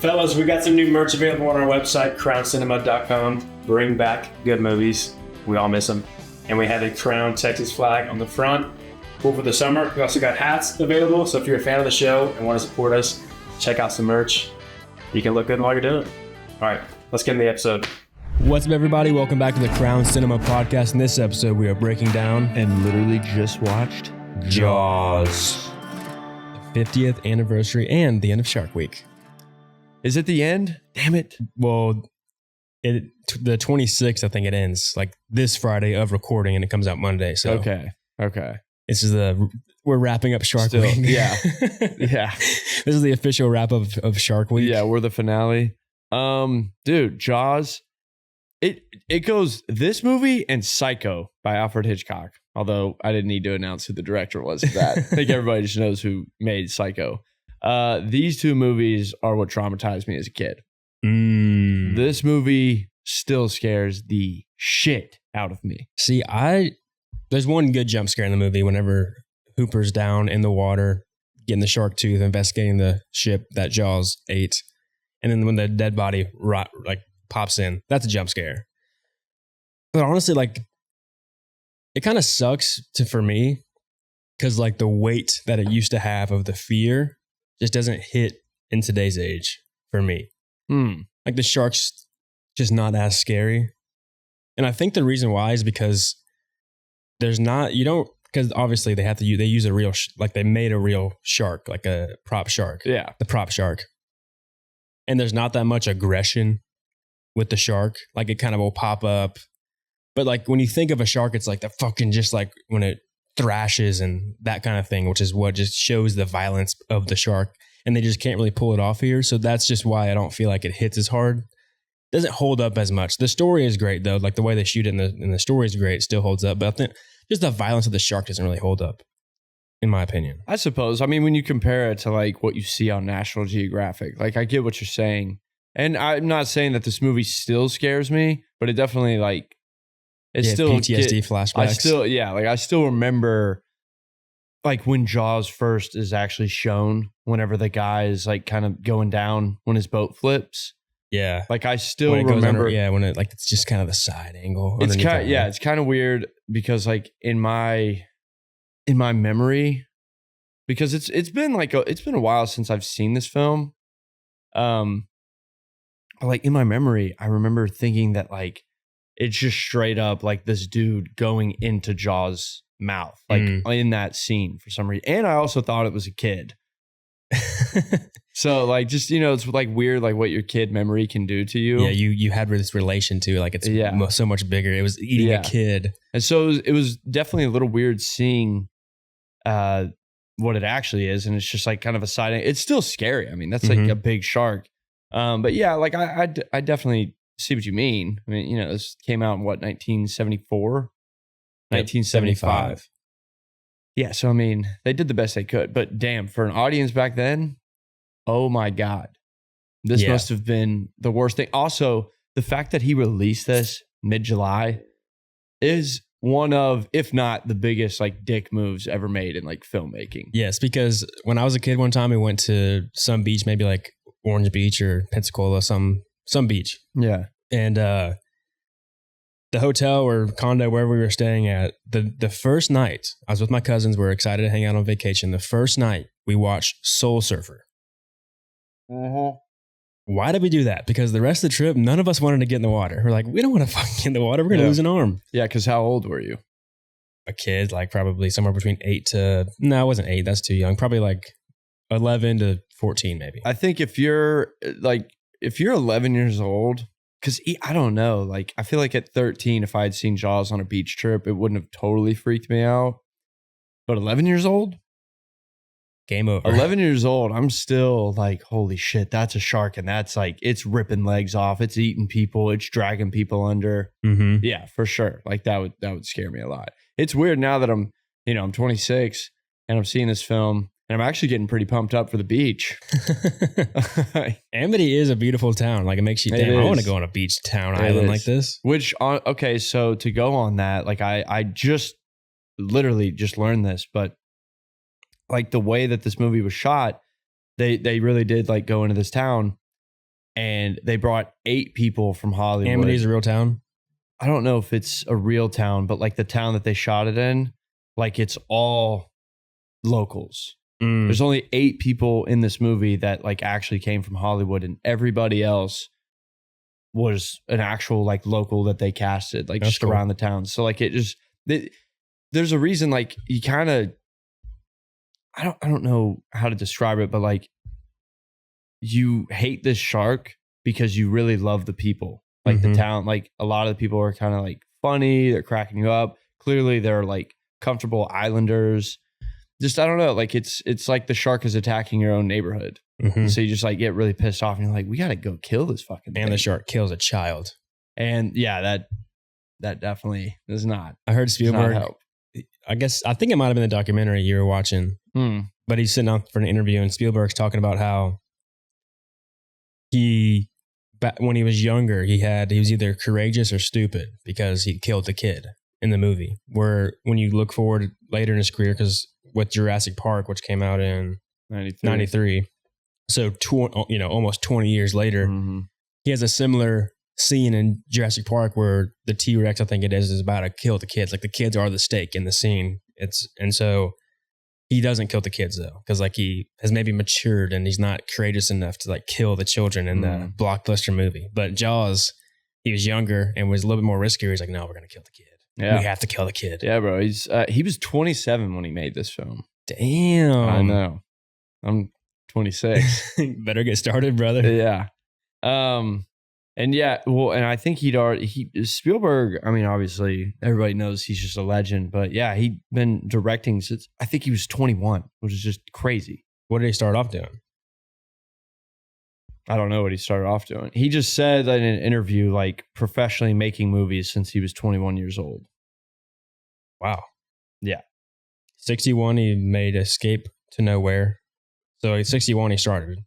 Fellas, we got some new merch available on our website, crowncinema.com. Bring back good movies. We all miss them. And we have a Crown Texas flag on the front. Cool for the summer. We also got hats available, so if you're a fan of the show and want to support us, check out some merch. You can look good while you're doing it. All right, let's get in the episode. What's up, everybody? Welcome back to the Crown Cinema Podcast. In this episode, we are breaking down and literally just watched Jaws. The 50th anniversary and the end of Shark Week. Is it the end? Damn it. Well, the 26th, I think it ends like this Friday of recording, and it comes out Monday. So Okay. This is we're wrapping up Shark Week. Yeah. Yeah. This is the official wrap of Shark Week. Yeah, we're the finale. Dude, Jaws. It goes this movie and Psycho by Alfred Hitchcock. Although I didn't need to announce who the director was of that. I think everybody just knows who made Psycho. These two movies are what traumatized me as a kid. This movie still scares the shit out of me. See, there's one good jump scare in the movie whenever Hooper's down in the water, getting the shark tooth, investigating the ship that Jaws ate. And then when the dead body pops in, that's a jump scare. But honestly, it kind of sucks for me because the weight that it used to have of the fear just doesn't hit in today's age for me. The shark's just not as scary. And I think the reason why is because because obviously they use a real, they made a real shark, like a prop shark. Yeah. The prop shark. And there's not that much aggression with the shark. It kind of will pop up. But when you think of a shark, it's the fucking just when it thrashes and that kind of thing, which is what just shows the violence of the shark. And they just can't really pull it off here. So that's just why I don't feel like it hits as hard. It doesn't hold up as much. The story is great though. The way they shoot it in the story is great. It still holds up. But I think just the violence of the shark doesn't really hold up, in my opinion. I suppose. I mean, when you compare it to what you see on National Geographic, I get what you're saying. And I'm not saying that this movie still scares me, but it definitely it's still PTSD flashbacks. I still remember when Jaws first is actually shown, whenever the guy is kind of going down when his boat flips. Yeah. I still remember. When it it's just kind of the side angle. It's kind of weird because in my memory, because it's been it's been a while since I've seen this film. In my memory, I remember thinking that it's just straight up this dude going into Jaws' mouth, in that scene for some reason. And I also thought it was a kid. So it's weird, what your kid memory can do to you. Yeah. You had this relation to it's so much bigger. It was eating a kid. And so it was definitely a little weird seeing, what it actually is. And it's just kind of a side. It's still scary. I mean, that's a big shark. But yeah, I definitely see what you mean. I mean, this came out in 1974, 1975. Yeah. So, I mean, they did the best they could, but damn, for an audience back then, oh my God, this must have been the worst thing. Also, the fact that he released this mid-July is one of, if not the biggest dick moves ever made in filmmaking. Yes, because when I was a kid, one time we went to some beach, maybe Orange Beach or Pensacola, some beach. Yeah. And the hotel or condo, wherever we were staying at, the first night, I was with my cousins. We were excited to hang out on vacation. The first night, we watched Soul Surfer. Uh-huh. Why did we do that? Because the rest of the trip, none of us wanted to get in the water. We're we don't want to fucking get in the water. We're going to lose an arm. Yeah, because how old were you? A kid, probably somewhere between 8 to... No, I wasn't 8. That's too young. Probably 11 to 14 maybe. I think if you're 11 years old, because I don't know, I feel at 13, if I had seen Jaws on a beach trip, it wouldn't have totally freaked me out. But 11 years old? Game over. 11 years old, I'm still holy shit, that's a shark. And that's it's ripping legs off. It's eating people. It's dragging people under. Mm-hmm. Yeah, for sure. That would scare me a lot. It's weird now that I'm 26 and I'm seeing this film. And I'm actually getting pretty pumped up for the beach. Amity is a beautiful town. It makes you, I want to go on a beach town island like this. Okay, so to go on that, I just literally just learned this, but the way that this movie was shot, they really did go into this town and they brought 8 people from Hollywood. Amity's a real town? I don't know if it's a real town, but like the town that they shot it in, like it's all locals. There's only 8 people in this movie that like actually came from Hollywood, and everybody else was an actual like local that they casted, like just around the town. So like there's a reason, like you kind of, I don't know how to describe it, but like you hate this shark because you really love the people, like the town. Like a lot of the people are kind of like funny, they're cracking you up. Clearly they're like comfortable islanders. Just, I don't know, like it's like the shark is attacking your own neighborhood. So you just like get really pissed off and you're like, we got to go kill this fucking thing. And the shark kills a child. And yeah, that definitely does not. I heard Spielberg, help. I think it might have been the documentary you were watching, but he's sitting out for an interview and Spielberg's talking about how when he was younger, he was either courageous or stupid because he killed the kid in the movie. Where when you look forward later in his career, because with Jurassic Park, which came out in 93, so almost 20 years later, he has a similar scene in Jurassic Park where the T-Rex, I think it is about to kill the kids. Like the kids are the stake in the scene. And so he doesn't kill the kids though, because like he has maybe matured and he's not courageous enough to like kill the children in the blockbuster movie. But Jaws, he was younger and was a little bit more riskier. He's like, no, we're gonna kill the kid. Yeah. We have to kill the kid. Yeah, bro. He was 27 when he made this film. Damn. I know. I'm 26. Better get started, brother. Yeah. And yeah, well, and I think Spielberg, I mean, obviously everybody knows he's just a legend, but yeah, he'd been directing since I think he was 21, which is just crazy. What did he start off doing? I don't know what he started off doing. He just said that in an interview, like professionally making movies since he was 21 years old. Wow. Yeah. 61, he made Escape to Nowhere. So at 61, he started.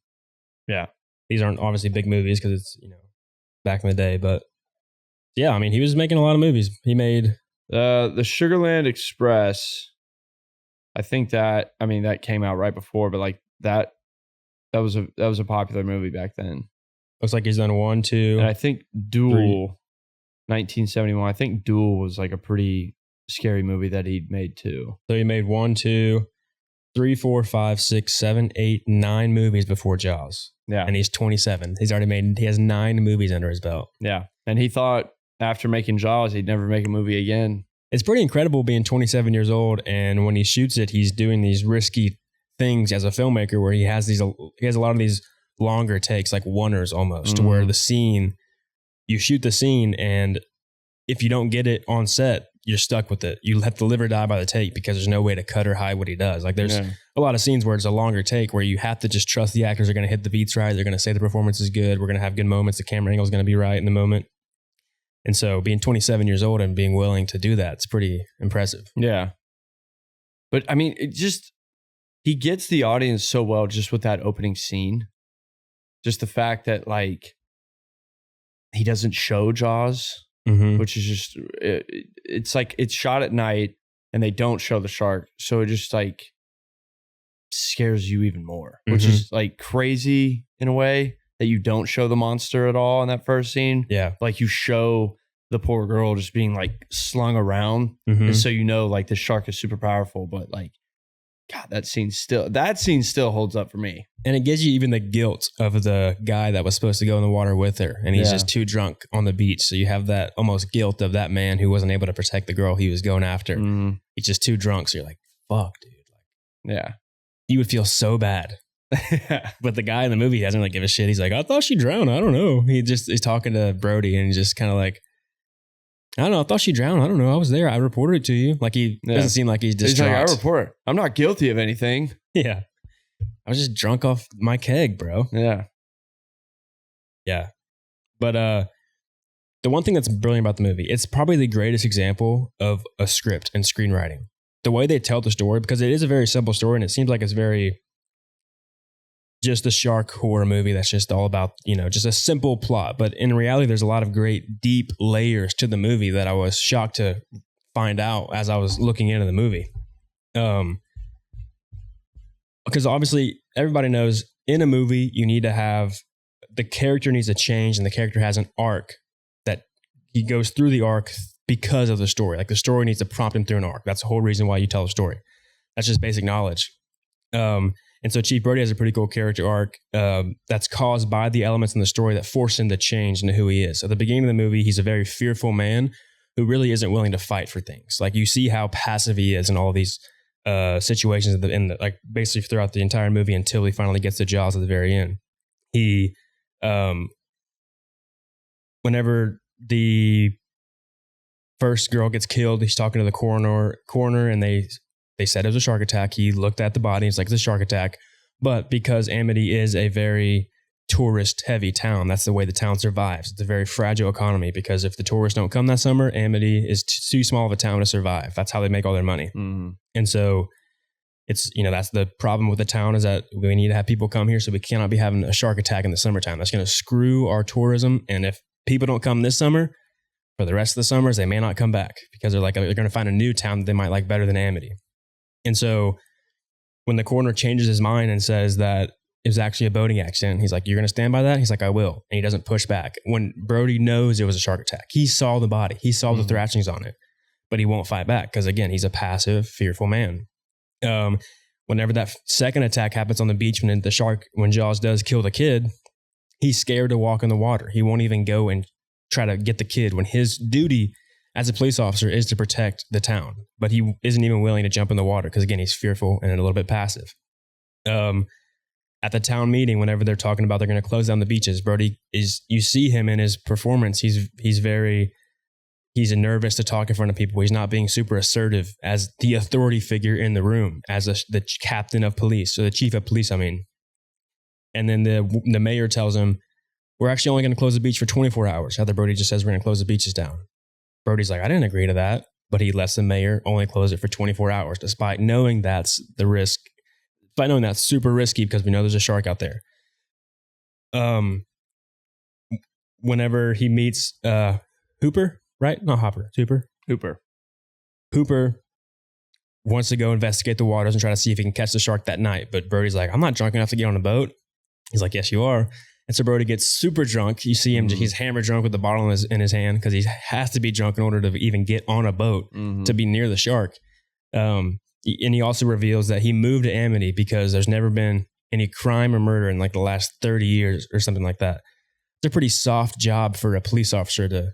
Yeah. These aren't obviously big movies because it's, back in the day, but yeah, I mean, he was making a lot of movies. He made the Sugarland Express. I think that came out right before, but like that was a popular movie back then. Looks like he's done 1, 2. And I think Duel, 1971. I think Duel was like a pretty scary movie that he'd made too. So he made 1, 2, 3, 4, 5, 6, 7, 8, 9 movies before Jaws. Yeah. And he's 27. He has 9 movies under his belt. Yeah. And he thought after making Jaws, he'd never make a movie again. It's pretty incredible being 27 years old. And when he shoots it, he's doing these risky things as a filmmaker where he has a lot of these longer takes, like oneers almost, where you shoot the scene and if you don't get it on set, you're stuck with it. You have to live or die by the take because there's no way to cut or hide what he does. Like there's a lot of scenes where it's a longer take where you have to just trust the actors are going to hit the beats right. They're going to say the performance is good. We're going to have good moments. The camera angle is going to be right in the moment. And so being 27 years old and being willing to do that, it's pretty impressive. Yeah. But I mean, he gets the audience so well just with that opening scene. Just the fact that like he doesn't show Jaws. Which is just, it's like it's shot at night and they don't show the shark. So it just like scares you even more, which is like crazy in a way that you don't show the monster at all in that first scene. Yeah. Like you show the poor girl just being like slung around. And so like the shark is super powerful, but like, God, that scene still holds up for me. And it gives you even the guilt of the guy that was supposed to go in the water with her. And he's just too drunk on the beach. So you have that almost guilt of that man who wasn't able to protect the girl he was going after. He's just too drunk. So you're like, fuck, dude. Yeah. You would feel so bad. But the guy in the movie doesn't really give a shit. He's like, I thought she drowned. I don't know. He's talking to Brody and he's just kind of like, I don't know. I thought she drowned. I don't know. I was there. I reported it to you. Like he doesn't seem like he's distraught. He's like, I report. I'm not guilty of anything. Yeah. I was just drunk off my keg, bro. Yeah. Yeah. But the one thing that's brilliant about the movie, it's probably the greatest example of a script and screenwriting. The way they tell the story, because it is a very simple story and it seems like it's very just a shark horror movie that's just all about, just a simple plot. But in reality, there's a lot of great deep layers to the movie that I was shocked to find out as I was looking into the movie. Because obviously everybody knows in a movie, you need to have the character needs to change, and the character has an arc that he goes through the arc because of the story. Like the story needs to prompt him through an arc. That's the whole reason why you tell a story. That's just basic knowledge. And so Chief Brody has a pretty cool character arc that's caused by the elements in the story that force him to change into who he is. At the beginning of the movie, he's a very fearful man who really isn't willing to fight for things. Like you see how passive he is in all of these situations like basically throughout the entire movie until he finally gets to Jaws at the very end. He, whenever the first girl gets killed, he's talking to the coroner, and they said it was a shark attack. He looked at the body. It's like, it's a shark attack. But because Amity is a very tourist-heavy town, that's the way the town survives. It's a very fragile economy because if the tourists don't come that summer, Amity is too small of a town to survive. That's how they make all their money. Mm-hmm. And so it's, that's the problem with the town, is that we need to have people come here, so we cannot be having a shark attack in the summertime. That's going to screw our tourism. And if people don't come this summer, for the rest of the summers, they may not come back because they're going to find a new town that they might like better than Amity. And so when the coroner changes his mind and says that it was actually a boating accident, he's like, "You're going to stand by that?" He's like, "I will." And he doesn't push back. When Brody knows it was a shark attack, he saw the body, he saw the thrashings on it, but he won't fight back because, again, he's a passive, fearful man. Whenever that second attack happens on the beach, when Jaws does kill the kid, he's scared to walk in the water. He won't even go and try to get the kid when his duty as a police officer is to protect the town, but he isn't even willing to jump in the water because, again, he's fearful and a little bit passive. At the town meeting, whenever they're talking about they're going to close down the beaches, Brody you see him in his performance. He's nervous to talk in front of people. He's not being super assertive as the authority figure in the room, as the captain of police, or the chief of police, I mean. And then the mayor tells him, "We're actually only going to close the beach for 24 hours. Heather Brody just says we're going to close the beaches down." Brody's like, "I didn't agree to that," but he lets the mayor only close it for 24 hours, despite knowing that's the risk. Despite knowing that's super risky because we know there's a shark out there. Whenever he meets Hooper, right? Not Hopper, it's Hooper. Hooper wants to go investigate the waters and try to see if he can catch the shark that night. But Brody's like, "I'm not drunk enough to get on a boat." He's like, "Yes, you are." And so Brody gets super drunk. You see him, he's hammer drunk with the bottle in his hand because he has to be drunk in order to even get on a boat to be near the shark. And he also reveals that he moved to Amity because there's never been any crime or murder in like the last 30 years or something like that. It's a pretty soft job for a police officer to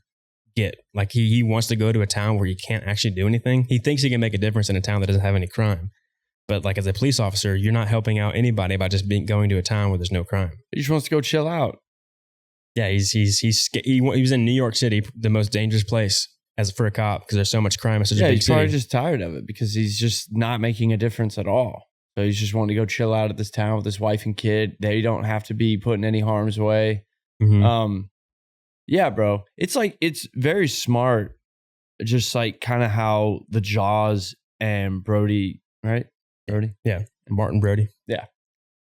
get. Like he wants to go to a town where you can't actually do anything. He thinks he can make a difference in a town that doesn't have any crime. But like as a police officer, you're not helping out anybody by just going to a town where there's no crime. He just wants to go chill out. Yeah, he was in New York City, the most dangerous place for a cop because there's so much crime in such a big city. He's probably just tired of it because he's just not making a difference at all. So he's just wanting to go chill out at this town with his wife and kid. They don't have to be put in any harm's way. Mm-hmm. Yeah, bro. It's very smart. Just like kind of how the Jaws and Brody, right? Brody? Yeah. Martin Brody. Yeah.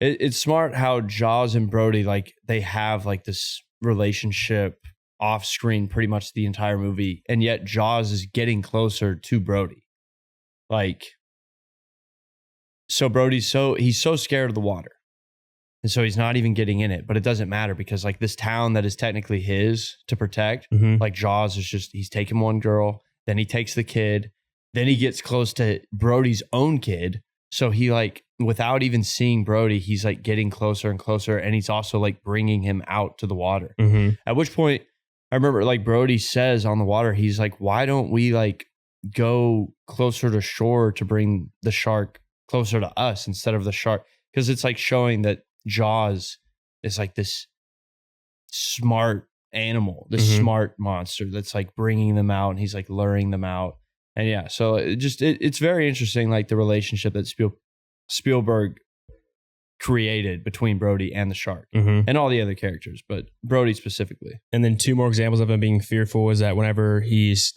It's smart how Jaws and Brody, like they have like this relationship off screen pretty much the entire movie. And yet Jaws is getting closer to Brody. Like, so Brody's he's so scared of the water. And so he's not even getting in it, but it doesn't matter because like this town that is technically his to protect, like Jaws is he's taking one girl, then he takes the kid, then he gets close to Brody's own kid. So he like, without even seeing Brody, he's like getting closer and closer. And he's also like bringing him out to the water. At which point I remember like Brody says on the water, he's like, "Why don't we like go closer to shore to bring the shark closer to us instead of the shark?" Because it's like showing that Jaws is like this smart animal, this smart monster that's like bringing them out and he's like luring them out. And yeah, so it's very interesting, like the relationship that Spielberg created between Brody and the shark and all the other characters, but Brody specifically. And then two more examples of him being fearful is that whenever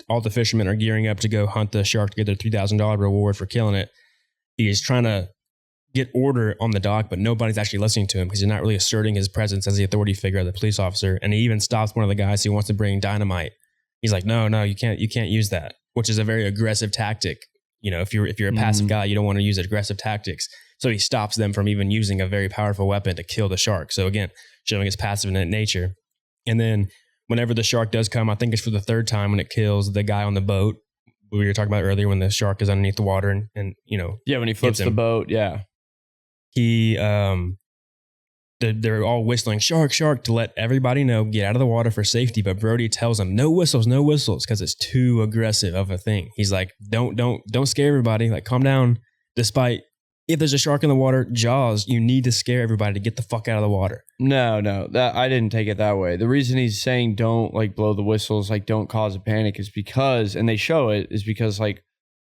all the fishermen are gearing up to go hunt the shark to get their $3,000 reward for killing it, he's trying to get order on the dock, but nobody's actually listening to him because he's not really asserting his presence as the authority figure of the police officer. And he even stops one of the guys who wants to bring dynamite. He's like, no, you can't use that, which is a very aggressive tactic. You know, if you're a passive guy, you don't want to use aggressive tactics. So he stops them from even using a very powerful weapon to kill the shark. So again, showing his passive nature. And then whenever the shark does come, I think it's for the third time when it kills the guy on the boat we were talking about earlier, when the shark is underneath the water and when he flips the boat, he they're all whistling shark, shark to let everybody know, get out of the water for safety. But Brody tells them no whistles, because it's too aggressive of a thing. He's like, don't scare everybody, like calm down. Despite if there's a shark in the water, Jaws, you need to scare everybody to get the fuck out of the water. No, that I didn't take it that way. The reason he's saying don't like blow the whistles, like don't cause a panic, is because, and they show it, is because like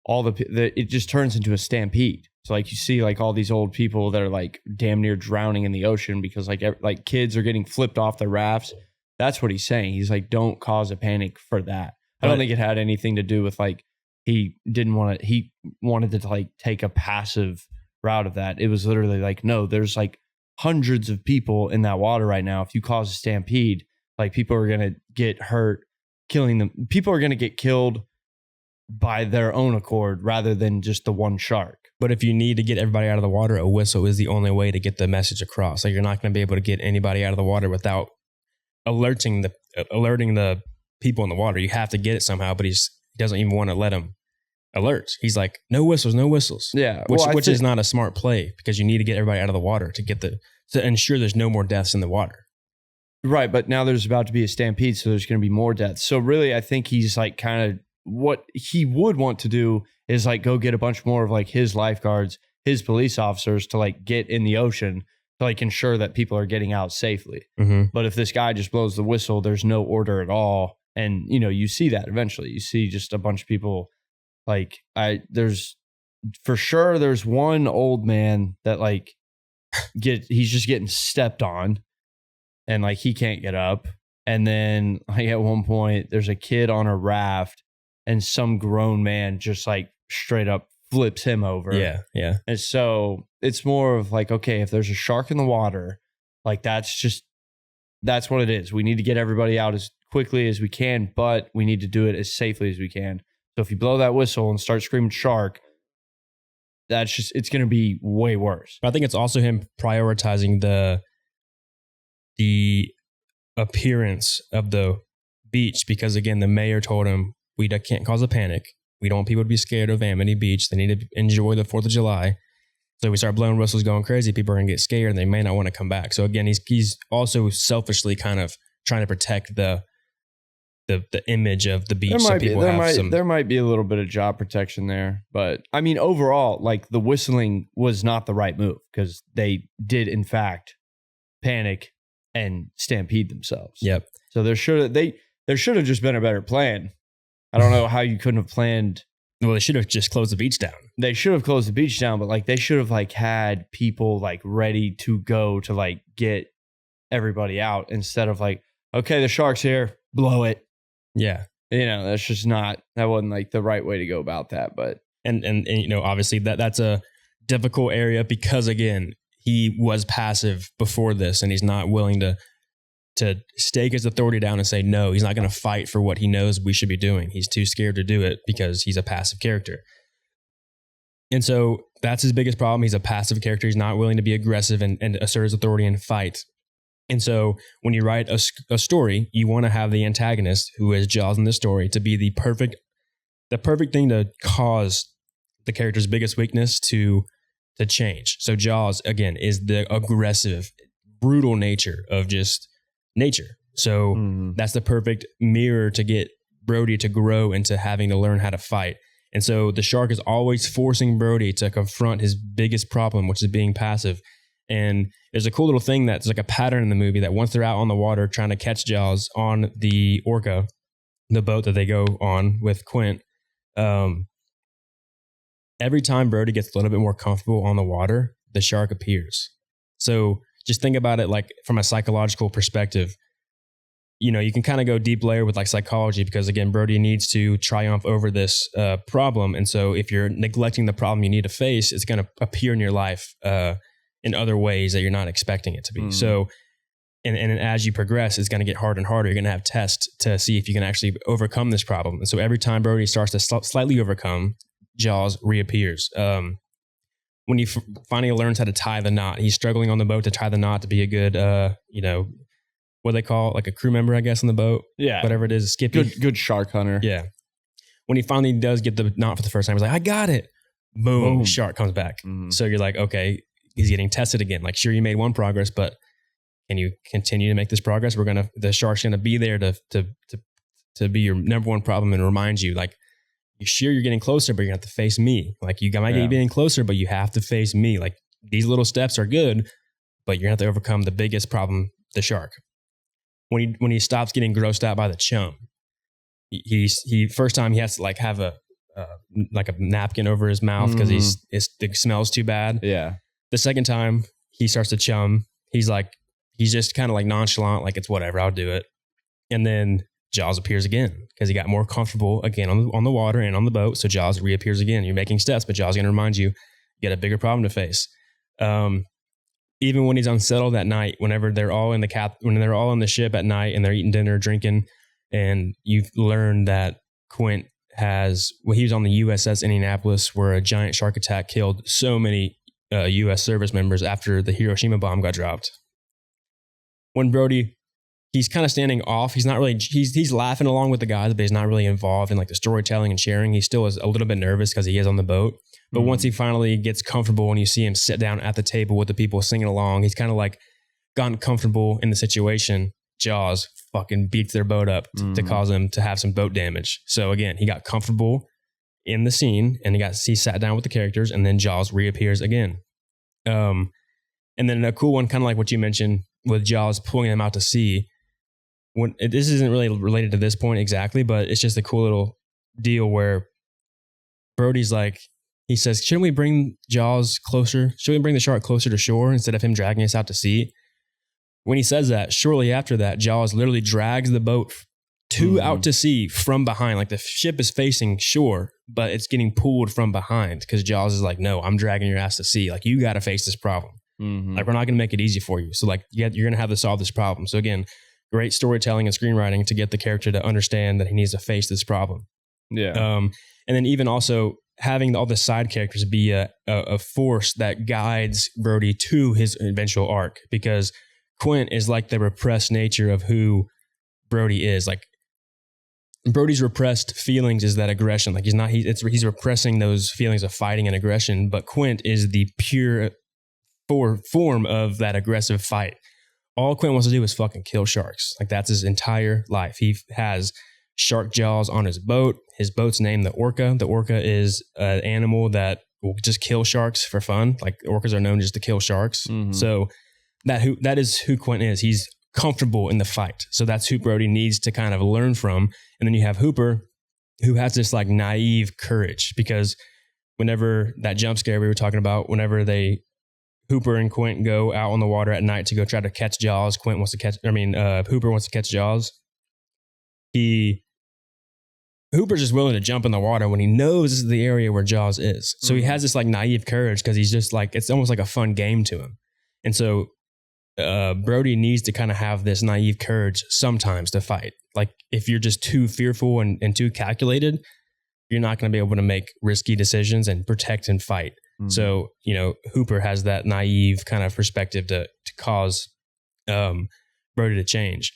all it just turns into a stampede. So like you see like all these old people that are like damn near drowning in the ocean because like kids are getting flipped off their rafts. That's what he's saying. He's like, don't cause a panic for that. I don't think it had anything to do with like he wanted to like take a passive route of that. It was literally like, no, there's like hundreds of people in that water right now. If you cause a stampede, like people are going to get hurt, killing them. People are going to get killed by their own accord rather than just the one shark. But if you need to get everybody out of the water, a whistle is the only way to get the message across. Like you're not going to be able to get anybody out of the water without alerting the people in the water. You have to get it somehow, but he doesn't even want to let them alert. He's like, no whistles. Yeah. Which is not a smart play, because you need to get everybody out of the water to ensure there's no more deaths in the water. Right. But now there's about to be a stampede, so there's going to be more deaths. So really, I think he's like kind of, what he would want to do is like go get a bunch more of like his lifeguards, his police officers to like get in the ocean to like ensure that people are getting out safely. Mm-hmm. But if this guy just blows the whistle, there's no order at all. And, you see that eventually. You see just a bunch of people like there's one old man that like he's just getting stepped on and like he can't get up. And then like at one point there's a kid on a raft and some grown man just like straight up flips him over. Yeah. And so it's more of like, okay, if there's a shark in the water, like that's what it is. We need to get everybody out as quickly as we can, but we need to do it as safely as we can. So if you blow that whistle and start screaming shark, it's going to be way worse. But I think it's also him prioritizing the appearance of the beach, because again, the mayor told him, we can't cause a panic. We don't want people to be scared of Amity Beach. They need to enjoy the 4th of July. So we start blowing whistles going crazy, people are going to get scared and they may not want to come back. So again, he's also selfishly kind of trying to protect the image of the beach. There might be a little bit of job protection there. But I mean, overall, like the whistling was not the right move, because they did in fact panic and stampede themselves. Yep. So there should have just been a better plan. I don't know how you couldn't have planned. Well, they should have just closed the beach down. They should have closed the beach down, but like they should have like had people like ready to go to like get everybody out, instead of like, okay, the shark's here, blow it. Yeah. That's just that wasn't like the right way to go about that. But and obviously that's a difficult area, because again, he was passive before this and he's not willing to stake his authority down and say no. He's not going to fight for what he knows we should be doing. He's too scared to do it because he's a passive character. And so that's his biggest problem. He's a passive character. He's not willing to be aggressive and assert his authority and fight. And so when you write a story, you want to have the antagonist, who is Jaws in this story, to be the perfect thing to cause the character's biggest weakness to change. So Jaws, again, is the aggressive, brutal nature of just nature. So that's the perfect mirror to get Brody to grow into having to learn how to fight. And so the shark is always forcing Brody to confront his biggest problem, which is being passive. And there's a cool little thing that's like a pattern in the movie, that once they're out on the water trying to catch Jaws on the Orca, the boat that they go on with Quint, every time Brody gets a little bit more comfortable on the water, the shark appears. So just think about it like from a psychological perspective. You can kind of go deep layer with like psychology, because again, Brody needs to triumph over this problem. And so if you're neglecting the problem you need to face, it's going to appear in your life in other ways that you're not expecting it to be. So, and as you progress, it's going to get harder and harder. You're going to have tests to see if you can actually overcome this problem. And so every time Brody starts to slightly overcome, Jaws reappears. when he finally learns how to tie the knot, he's struggling on the boat to tie the knot to be a good, what they call it, like a crew member, I guess, on the boat. Yeah. Whatever it is, Skippy. Good shark hunter. Yeah. When he finally does get the knot for the first time, he's like, I got it. Boom. Shark comes back. Mm-hmm. So you're like, okay, he's getting tested again. Like, sure, you made one progress, but can you continue to make this progress? The shark's gonna be there to be your number one problem and remind you, like, you're sure you're getting closer, but you're gonna have to face me. Like, you might get getting closer, but you have to face me. Like, these little steps are good, but you're gonna have to overcome the biggest problem, the shark. When he stops getting grossed out by the chum, he first time he has to like have a napkin over his mouth because it smells too bad. Yeah. The second time he starts to chum, he's just kind of like nonchalant, like it's whatever, I'll do it. And then Jaws appears again because he got more comfortable again on the water and on the boat. So Jaws reappears again. You're making steps, but Jaws is going to remind you got a bigger problem to face. Even when he's unsettled at night, whenever they're all in the ship at night and they're eating dinner, drinking, and you've learned that Quint he was on the USS Indianapolis where a giant shark attack killed so many U.S. service members after the Hiroshima bomb got dropped. When Brody, he's kind of standing off. He's not really, he's laughing along with the guys, but he's not really involved in like the storytelling and sharing. He still is a little bit nervous because he is on the boat. But once he finally gets comfortable and you see him sit down at the table with the people singing along, he's kind of like gotten comfortable in the situation. Jaws fucking beats their boat up to cause them to have some boat damage. So again, he got comfortable in the scene and he sat down with the characters, and then Jaws reappears again. And then a cool one, kind of like what you mentioned with Jaws pulling them out to sea. This isn't really related to this point exactly, but it's just a cool little deal where Brody's like, he says, shouldn't we bring Jaws closer? Should we bring the shark closer to shore instead of him dragging us out to sea? When he says that, shortly after that, Jaws literally drags the boat out to sea from behind. Like the ship is facing shore, but it's getting pulled from behind because Jaws is like, no, I'm dragging your ass to sea. Like, you got to face this problem. Like, we're not going to make it easy for you. So like, you're going to have to solve this problem. So again, great storytelling and screenwriting to get the character to understand that he needs to face this problem. Yeah. And then even also having all the side characters be a force that guides Brody to his eventual arc, because Quint is like the repressed nature of who Brody is. Like, Brody's repressed feelings is that aggression. Like, he's repressing those feelings of fighting and aggression, but Quint is the pure form of that aggressive fight. All Quint wants to do is fucking kill sharks. Like, that's his entire life. He has shark jaws on his boat. His boat's named the Orca. The Orca is an animal that will just kill sharks for fun. Like, orcas are known just to kill sharks. So that is who Quint is. He's comfortable in the fight. So that's who Brody needs to kind of learn from. And then you have Hooper, who has this like naive courage, because whenever that jump scare we were talking about, whenever Hooper and Quint go out on the water at night to go try to catch Jaws, Hooper wants to catch Jaws. Hooper's just willing to jump in the water when he knows this is the area where Jaws is. So he has this like naive courage because he's just like, it's almost like a fun game to him. And so Brody needs to kind of have this naive courage sometimes to fight. Like, if you're just too fearful and too calculated, you're not going to be able to make risky decisions and protect and fight. So, Hooper has that naive kind of perspective to cause Brody to change.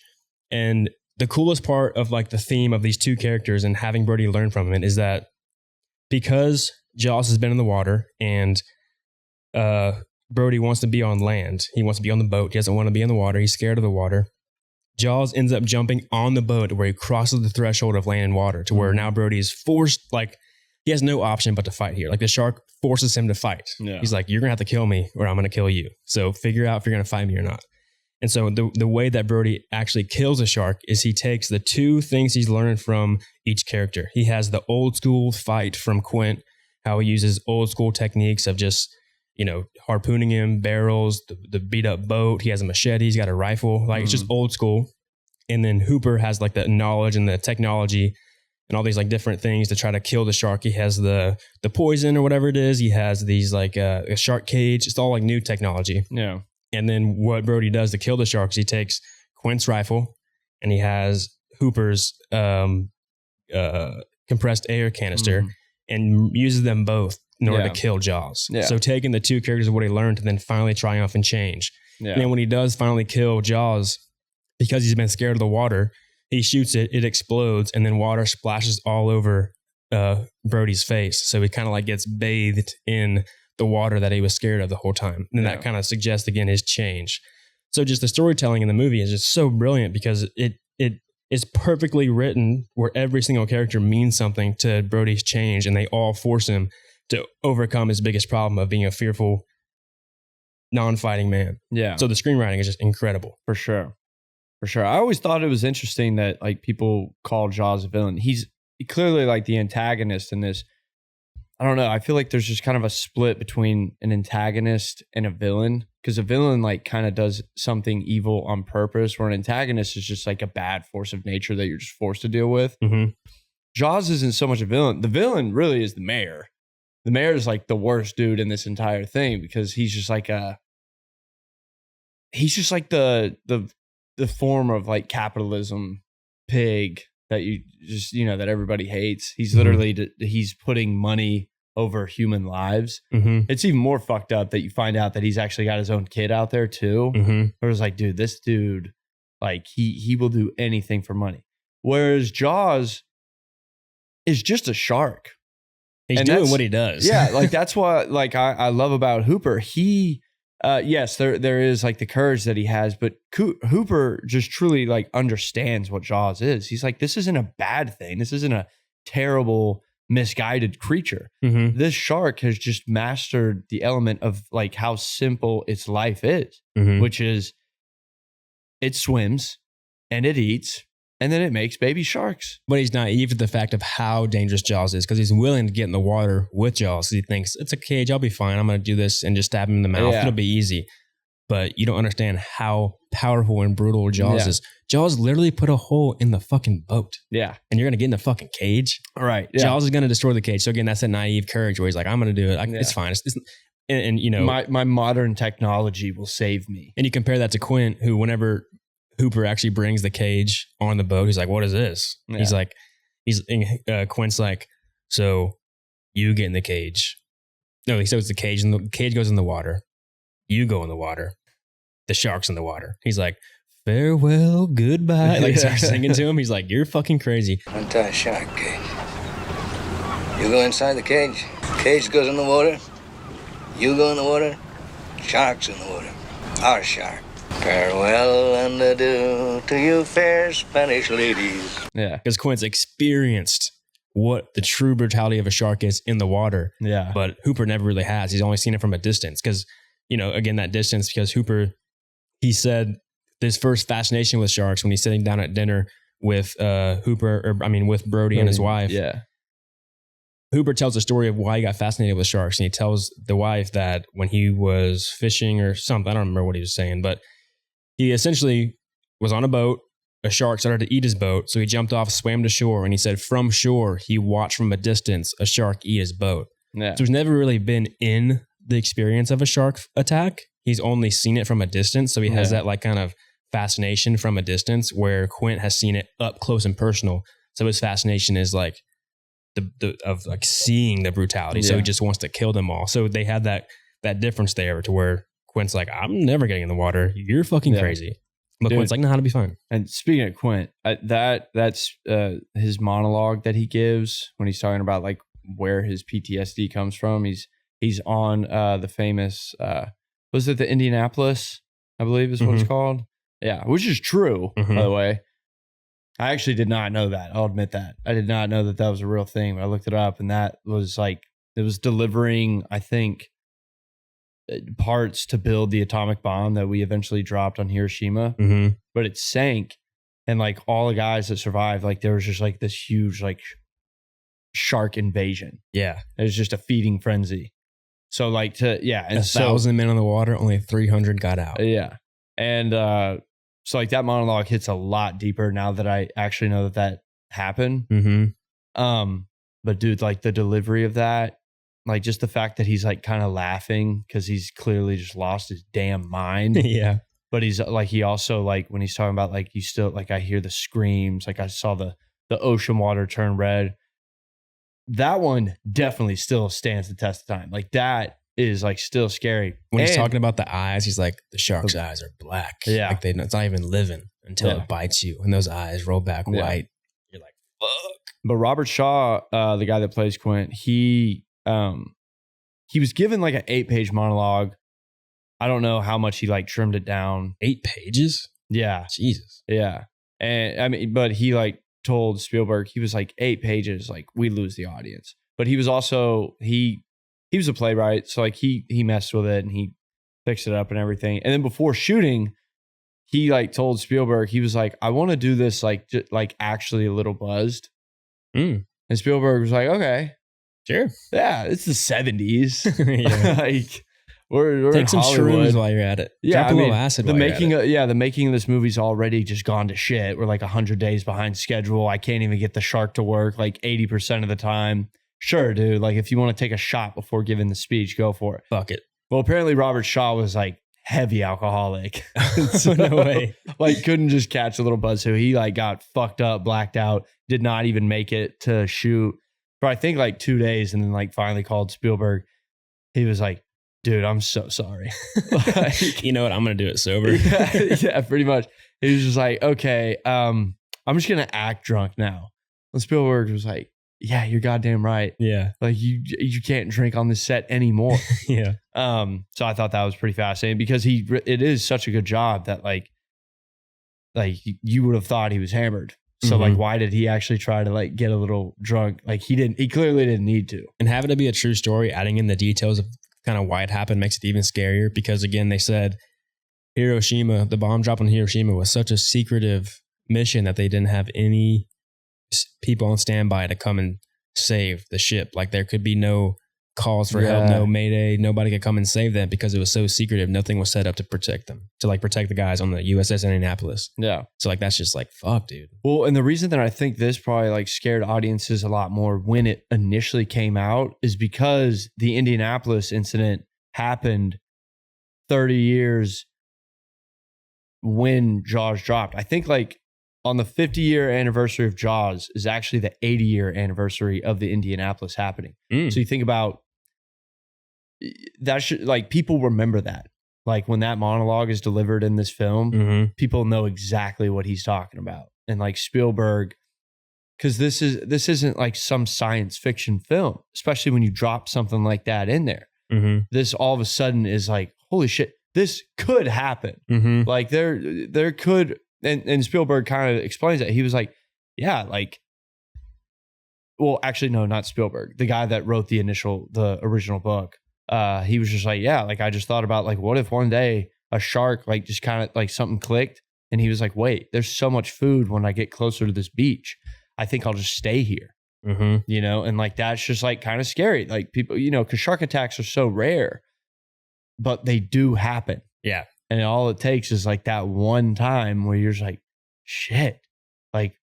And the coolest part of like the theme of these two characters and having Brody learn from it is that because Jaws has been in the water and Brody wants to be on land, he wants to be on the boat, he doesn't want to be in the water, he's scared of the water. Jaws ends up jumping on the boat where he crosses the threshold of land and water to where now Brody is forced, like, he has no option but to fight here. Like, the shark forces him to fight. Yeah. He's like, you're going to have to kill me or I'm going to kill you. So figure out if you're going to fight me or not. And so the way that Brody actually kills a shark is he takes the two things he's learned from each character. He has the old school fight from Quint, how he uses old school techniques of just, harpooning him, barrels, the beat up boat. He has a machete, he's got a rifle. Like, it's just old school. And then Hooper has like the knowledge and the technology and all these like different things to try to kill the shark. He has the poison or whatever it is. He has these like a shark cage. It's all like new technology. Yeah. And then what Brody does to kill the sharks, he takes Quint's rifle and he has Hooper's compressed air canister and uses them both in order Yeah. to kill Jaws. Yeah. So taking the two characters of what he learned to then finally triumph and change. Yeah. And then when he does finally kill Jaws, because he's been scared of the water, he shoots it, it explodes, and then water splashes all over Brody's face. So he kind of like gets bathed in the water that he was scared of the whole time. And that kind of suggests again his change. So just the storytelling in the movie is just so brilliant because it is perfectly written where every single character means something to Brody's change, and they all force him to overcome his biggest problem of being a fearful, non-fighting man. Yeah. So the screenwriting is just incredible. For sure. For sure. I always thought it was interesting that like people call Jaws a villain. He's clearly like the antagonist in this. I don't know. I feel like there's just kind of a split between an antagonist and a villain, because a villain like kind of does something evil on purpose, where an antagonist is just like a bad force of nature that you're just forced to deal with. Mm-hmm. Jaws isn't so much a villain. The villain really is the mayor. The mayor is like the worst dude in this entire thing, because he's just like the form of like capitalism pig that you just, that everybody hates. He's literally, he's putting money over human lives. Mm-hmm. It's even more fucked up that you find out that he's actually got his own kid out there too. Mm-hmm. Where it's like, dude, this dude, like he will do anything for money. Whereas Jaws is just a shark. He's doing what he does. Yeah. Like that's what like I love about Hooper. He, yes, there is like the courage that he has, but Hooper just truly like understands what Jaws is. He's like, this isn't a bad thing. This isn't a terrible, misguided creature. Mm-hmm. This shark has just mastered the element of like how simple its life is, Mm-hmm. which is it swims and it eats and then it makes baby sharks. But he's naive to the fact of how dangerous Jaws is, because he's willing to get in the water with Jaws. He thinks, it's a cage, I'll be fine. I'm going to do this and just stab him in the mouth. Yeah. It'll be easy. But you don't understand how powerful and brutal Jaws is. Jaws literally put a hole in the fucking boat. Yeah. And you're going to get in the fucking cage. All right. Yeah. Jaws is going to destroy the cage. So again, that's that naive courage where he's like, I'm going to do it. It's fine. And my modern technology will save me. And you compare that to Quint, who whenever Hooper actually brings the cage on the boat, he's like, what is this? Yeah. Quint's like, so you get in the cage. No, he says the cage, and the cage goes in the water. You go in the water. The shark's in the water. He's like, farewell, goodbye. Like, starts singing to him. He's like, you're fucking crazy. Anti-shark cage. You go inside the cage. Cage goes in the water. You go in the water. Shark's in the water. Our shark. Farewell and adieu to you fair Spanish ladies. Yeah. Because Quint's experienced what the true brutality of a shark is in the water. Yeah. But Hooper never really has. He's only seen it from a distance. Because, again, that distance, because Hooper, he said his first fascination with sharks when he's sitting down at dinner with with Brody and his wife. Yeah. Hooper tells the story of why he got fascinated with sharks. And he tells the wife that when he was fishing or something, I don't remember what he was saying, but he essentially was on a boat. A shark started to eat his boat. So he jumped off, swam to shore. And he said from shore, he watched from a distance a shark eat his boat. Yeah. So he's never really been in the experience of a shark attack. He's only seen it from a distance. So he has that like kind of fascination from a distance, where Quint has seen it up close and personal. So his fascination is like of seeing the brutality. So he just wants to kill them all. So they had that difference there, to where Quint's like, I'm never getting in the water. You're fucking crazy. But Quint's like, no, it'll be fine. And speaking of Quint, that's his monologue that he gives when he's talking about like where his PTSD comes from. He's on the famous was it the Indianapolis, I believe is what it's called. Yeah, which is true, by the way. I actually did not know that. I'll admit that. I did not know that was a real thing, but I looked it up, and that was like, it was delivering, I think, parts to build the atomic bomb that we eventually dropped on Hiroshima. Mm-hmm. But it sank, and like all the guys that survived, like there was just like this huge like shark invasion. Yeah. It was just a feeding frenzy. So like and 1,000 men on the water, only 300 got out. Yeah. And so like that monologue hits a lot deeper now that I actually know that happened. Mm-hmm. But dude, like the delivery of that, like just the fact that he's like kind of laughing because he's clearly just lost his damn mind. Yeah. But he's like, he also like when he's talking about like, you still like, I hear the screams, like I saw the ocean water turn red. that one definitely still stands the test of time. Like that is like still scary. When he's talking about the eyes, he's like, the shark's eyes are black. Yeah. Like it's not even living until it bites you. And those eyes roll back white. You're like, fuck. But Robert Shaw, the guy that plays Quint, he was given like an 8-page monologue. I don't know how much he like trimmed it down. 8 pages? Yeah. Jesus. Yeah. And I mean, but he like told Spielberg, he was like 8 pages, like we lose the audience. But he was also, he was a playwright. So like he messed with it and he fixed it up and everything. And then before shooting, he like told Spielberg, he was like, I want to do this like, like actually a little buzzed. And Spielberg was like, okay. Sure. Yeah. It's the 70s. Yeah. Like, We're take some Hollywood. shrooms while you're at it. Yeah, Drop a little acid. The making of this movie's already just gone to shit. We're like 100 days behind schedule. I can't even get the shark to work like 80% of the time. Sure, dude. Like if you want to take a shot before giving the speech, go for it. Fuck it. Well, apparently Robert Shaw was like heavy alcoholic. So, no way. Like couldn't just catch a little buzz. So he like got fucked up, blacked out, did not even make it to shoot for I think like 2 days, and then like finally called Spielberg. He was like, dude, I'm so sorry. Like, you know what? I'm going to do it sober. yeah, pretty much. He was just like, okay, I'm just going to act drunk now. And Spielberg was like, yeah, you're goddamn right. Yeah. Like you can't drink on this set anymore. Yeah. So I thought that was pretty fascinating because it is such a good job that like you would have thought he was hammered. So like, why did he actually try to like get a little drunk? Like he clearly didn't need to. And having to be a true story, adding in the details of kind of why it happened makes it even scarier because again, they said Hiroshima, the bomb drop on Hiroshima was such a secretive mission that they didn't have any people on standby to come and save the ship. Like there could be no calls for help, no mayday, nobody could come and save them because it was so secretive. Nothing was set up to protect them, to like protect the guys on the USS Indianapolis. Yeah. So like, that's just like, fuck, dude. Well, and the reason that I think this probably like scared audiences a lot more when it initially came out is because the Indianapolis incident happened 30 years when Jaws dropped. I think like on the 50-year anniversary of Jaws is actually the 80-year anniversary of the Indianapolis happening. So you think about that should like people remember that. Like when that monologue is delivered in this film, people know exactly what he's talking about. And like Spielberg, because this isn't like some science fiction film, especially when you drop something like that in there. This all of a sudden is like, holy shit, this could happen. Like there could, and Spielberg kind of explains that. He was like, yeah, like, well, actually, no, not Spielberg. The guy that wrote the original book. He was just like, yeah, like I just thought about like, what if one day a shark like just kind of like something clicked and he was like, wait, there's so much food when I get closer to this beach. I think I'll just stay here, you know? And like, that's just like kind of scary. Like people, you know, cause shark attacks are so rare, but they do happen. Yeah. And all it takes is like that one time where you're just like, shit, like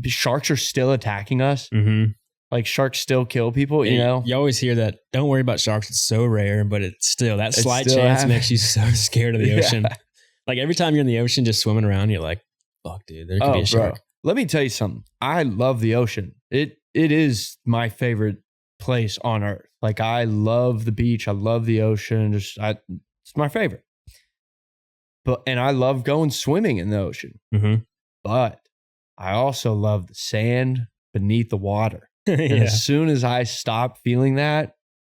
sharks are still attacking us. Like sharks still kill people, you know? You always hear that. Don't worry about sharks. It's so rare, but it's still that slight still chance happens. makes you so scared of the ocean. Like every time you're in the ocean, just swimming around, you're like, fuck, dude, there could be a shark. Bro, let me tell you something. I love the ocean. It is my favorite place on earth. Like I love the beach. I love the ocean. It's my favorite. And I love going swimming in the ocean. But I also love the sand beneath the water. And as soon as I stop feeling that,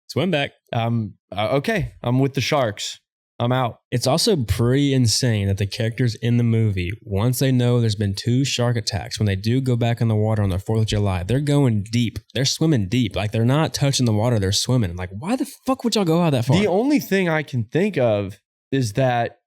swim back. Okay, I'm with the sharks. I'm out. It's also pretty insane that the characters in the movie, once they know there's been 2 shark attacks, when they do go back in the water on their 4th of July, they're going deep. They're swimming deep. Like they're not touching the water. They're swimming. Like, why the fuck would y'all go out that far? The only thing I can think of is that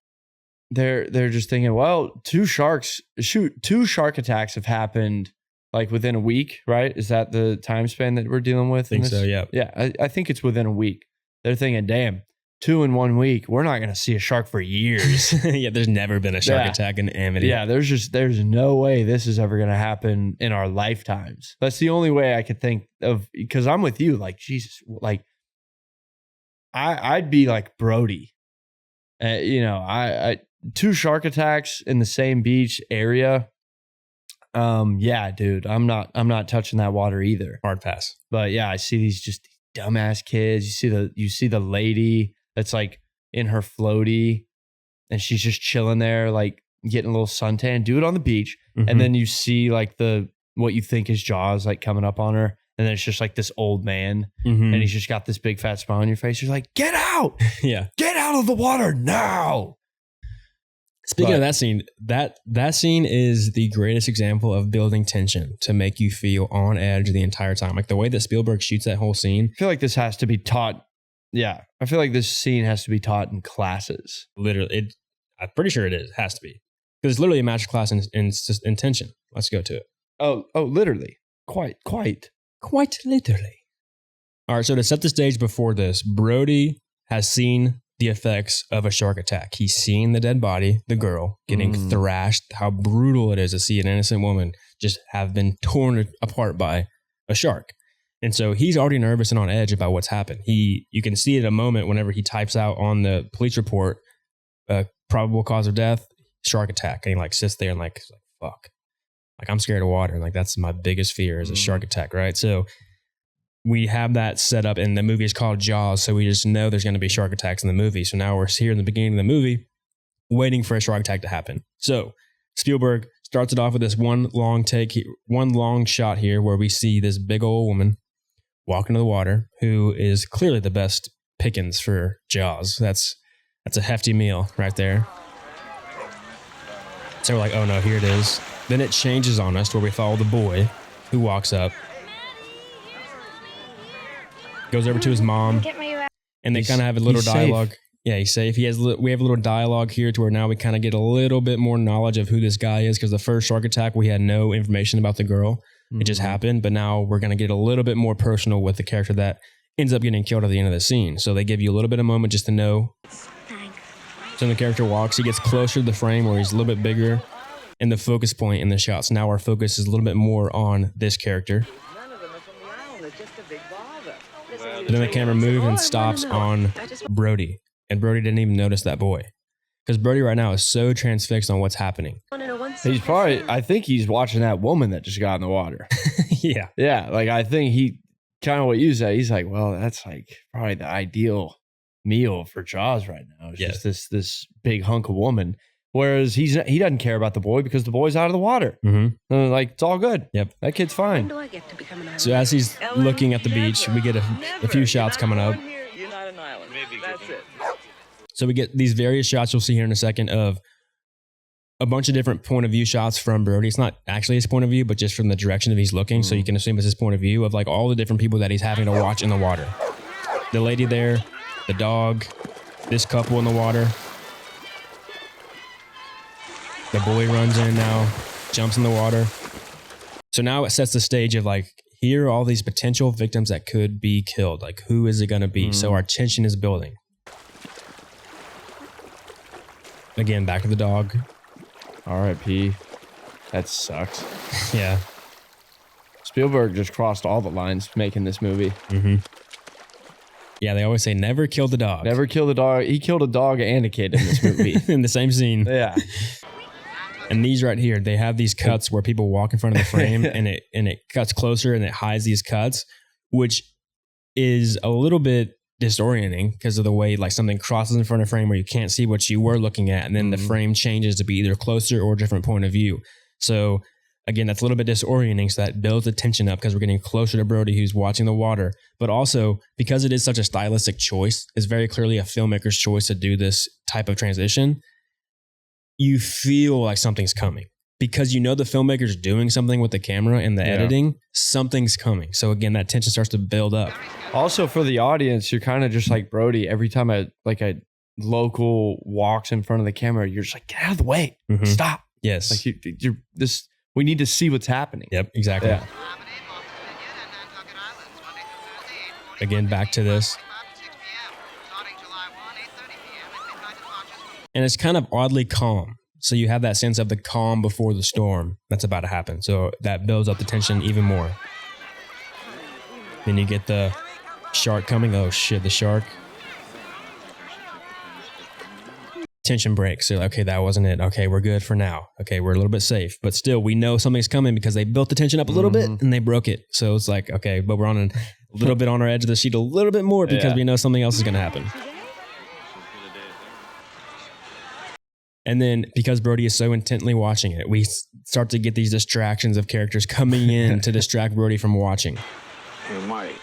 they're just thinking, well, 2 shark attacks have happened like within a week, right? Is that the time span that we're dealing with? I think so, yeah. Yeah, I think it's within a week. They're thinking, damn, 2 in 1 week, we're not going to see a shark for years. Yeah, there's never been a shark attack in Amity. Yeah, there's no way this is ever going to happen in our lifetimes. That's the only way I could think of, because I'm with you. Like, Jesus, like, I'd be like Brody. You know, I 2 shark attacks in the same beach area. Yeah, dude, I'm not touching that water either. Hard pass. But yeah, I see these just dumbass kids. You see the lady that's like in her floaty and she's just chilling there, like getting a little suntan. Do it on the beach. Mhm. And then you see like what you think is Jaws like coming up on her. And then it's just like this old man Mhm. and he's just got this big fat smile on your face. You're like, get out! Yeah. Get out of the water now! Speaking But- of that scene, that scene is the greatest example of building tension to make you feel on edge the entire time. Like the way that Spielberg shoots that whole scene, I feel like this has to be taught. Yeah, I feel like this scene has to be taught in classes. literally, I'm pretty sure it is. It has to be. Because it's literally a master class in tension. Let's go to it. Oh, literally. Quite. Quite literally. All right, so to set the stage before this, Brody has seen the effects of a shark attack. He's seen the dead body, the girl, getting thrashed, how brutal it is to see an innocent woman just have been torn apart by a shark. And so he's already nervous and on edge about what's happened. You can see at a moment whenever he types out on the police report, probable cause of death, shark attack. And he like sits there and like fuck. Like I'm scared of water. And like that's my biggest fear is a shark attack, right? So we have that set up, and the movie is called Jaws, so we just know there's going to be shark attacks in the movie. So now we're here in the beginning of the movie waiting for a shark attack to happen. So Spielberg starts it off with this one long shot here where we see this big old woman walk into the water who is clearly the best pickings for Jaws. That's a hefty meal right there. So we're like, oh no, here it is. Then it changes on us where we follow the boy who walks up, goes over to his mom, and they kind of have a little dialogue. Safe. Yeah, he's safe. We have a little dialogue here to where now we kind of get a little bit more knowledge of who this guy is, because the first shark attack, we had no information about the girl. It just happened, but now we're going to get a little bit more personal with the character that ends up getting killed at the end of the scene. So they give you a little bit of moment just to know. So when the character walks, he gets closer to the frame where he's a little bit bigger, and the focus point in the shots. Now our focus is a little bit more on this character. But then the camera moves and stops on Brody. And Brody didn't even notice that boy. Because Brody right now is so transfixed on what's happening. I think he's watching that woman that just got in the water. Yeah. Yeah, like I think he kind of what you said. He's like, well, that's like probably the ideal meal for Jaws right now. It's just this big hunk of woman. Whereas he doesn't care about the boy because the boy's out of the water. Mm-hmm. Like it's all good. Yep. That kid's fine. So as he's looking at the beach, we get a few shots coming up. You're not an island. That's it. So we get these various shots you'll see here in a second of a bunch of different point of view shots from Brody. It's not actually his point of view, but just from the direction that he's looking. So you can assume it's his point of view of like all the different people that he's having to watch in the water. The lady there, the dog, this couple in the water. The boy runs in now, jumps in the water. So now it sets the stage of like, here are all these potential victims that could be killed. Like, who is it going to be? So our tension is building. Again, back to the dog. R.I.P. That sucks. Yeah. Spielberg just crossed all the lines making this movie. Mm-hmm. Yeah, they always say never kill the dog. Never kill the dog. He killed a dog and a kid in this movie. In the same scene. Yeah. And these right here, they have these cuts where people walk in front of the frame and it cuts closer and it hides these cuts, which is a little bit disorienting because of the way like something crosses in front of the frame where you can't see what you were looking at, and then the frame changes to be either closer or a different point of view. So again, that's a little bit disorienting. So that builds the tension up because we're getting closer to Brody who's watching the water. But also because it is such a stylistic choice, it's very clearly a filmmaker's choice to do this type of transition. You feel like something's coming because you know the filmmaker's doing something with the camera and the editing. Something's coming. So again, that tension starts to build up. Also for the audience, you're kind of just like Brody. Every time a local walks in front of the camera, you're just like, get out of the way. Mhm. Stop. Yes. Like you're this. We need to see what's happening. Yep, exactly. Yeah. Again, back to this. And it's kind of oddly calm. So you have that sense of the calm before the storm that's about to happen. So that builds up the tension even more. Then you get the shark coming. Oh shit, the shark. tension breaks. They're like, okay, that wasn't it. Okay, we're good for now. Okay, we're a little bit safe. But still, we know something's coming because they built the tension up a little bit and they broke it. So it's like, okay, but we're on a little bit on our edge of the seat a little bit more because we know something else is going to happen. And then because Brody is so intently watching it, we start to get these distractions of characters coming in to distract Brody from watching. Hey, Mike,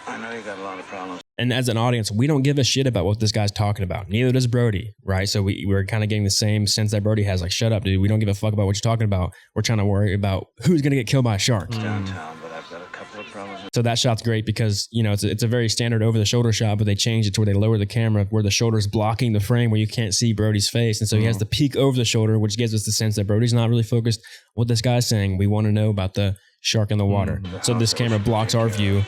I know you got a lot of problems. And as an audience, we don't give a shit about what this guy's talking about. Neither does Brody, right? So we're kind of getting the same sense that Brody has. Like, shut up, dude. We don't give a fuck about what you're talking about. We're trying to worry about who's going to get killed by a shark. Downtown, but I've got a couple of problems. So that shot's great because, you know, it's a very standard over-the-shoulder shot, but they changed it to where they lower the camera where the shoulder's blocking the frame where you can't see Brody's face. And so he has to peek over the shoulder, which gives us the sense that Brody's not really focused what this guy's saying. We want to know about the shark in the water. So this camera blocks our view.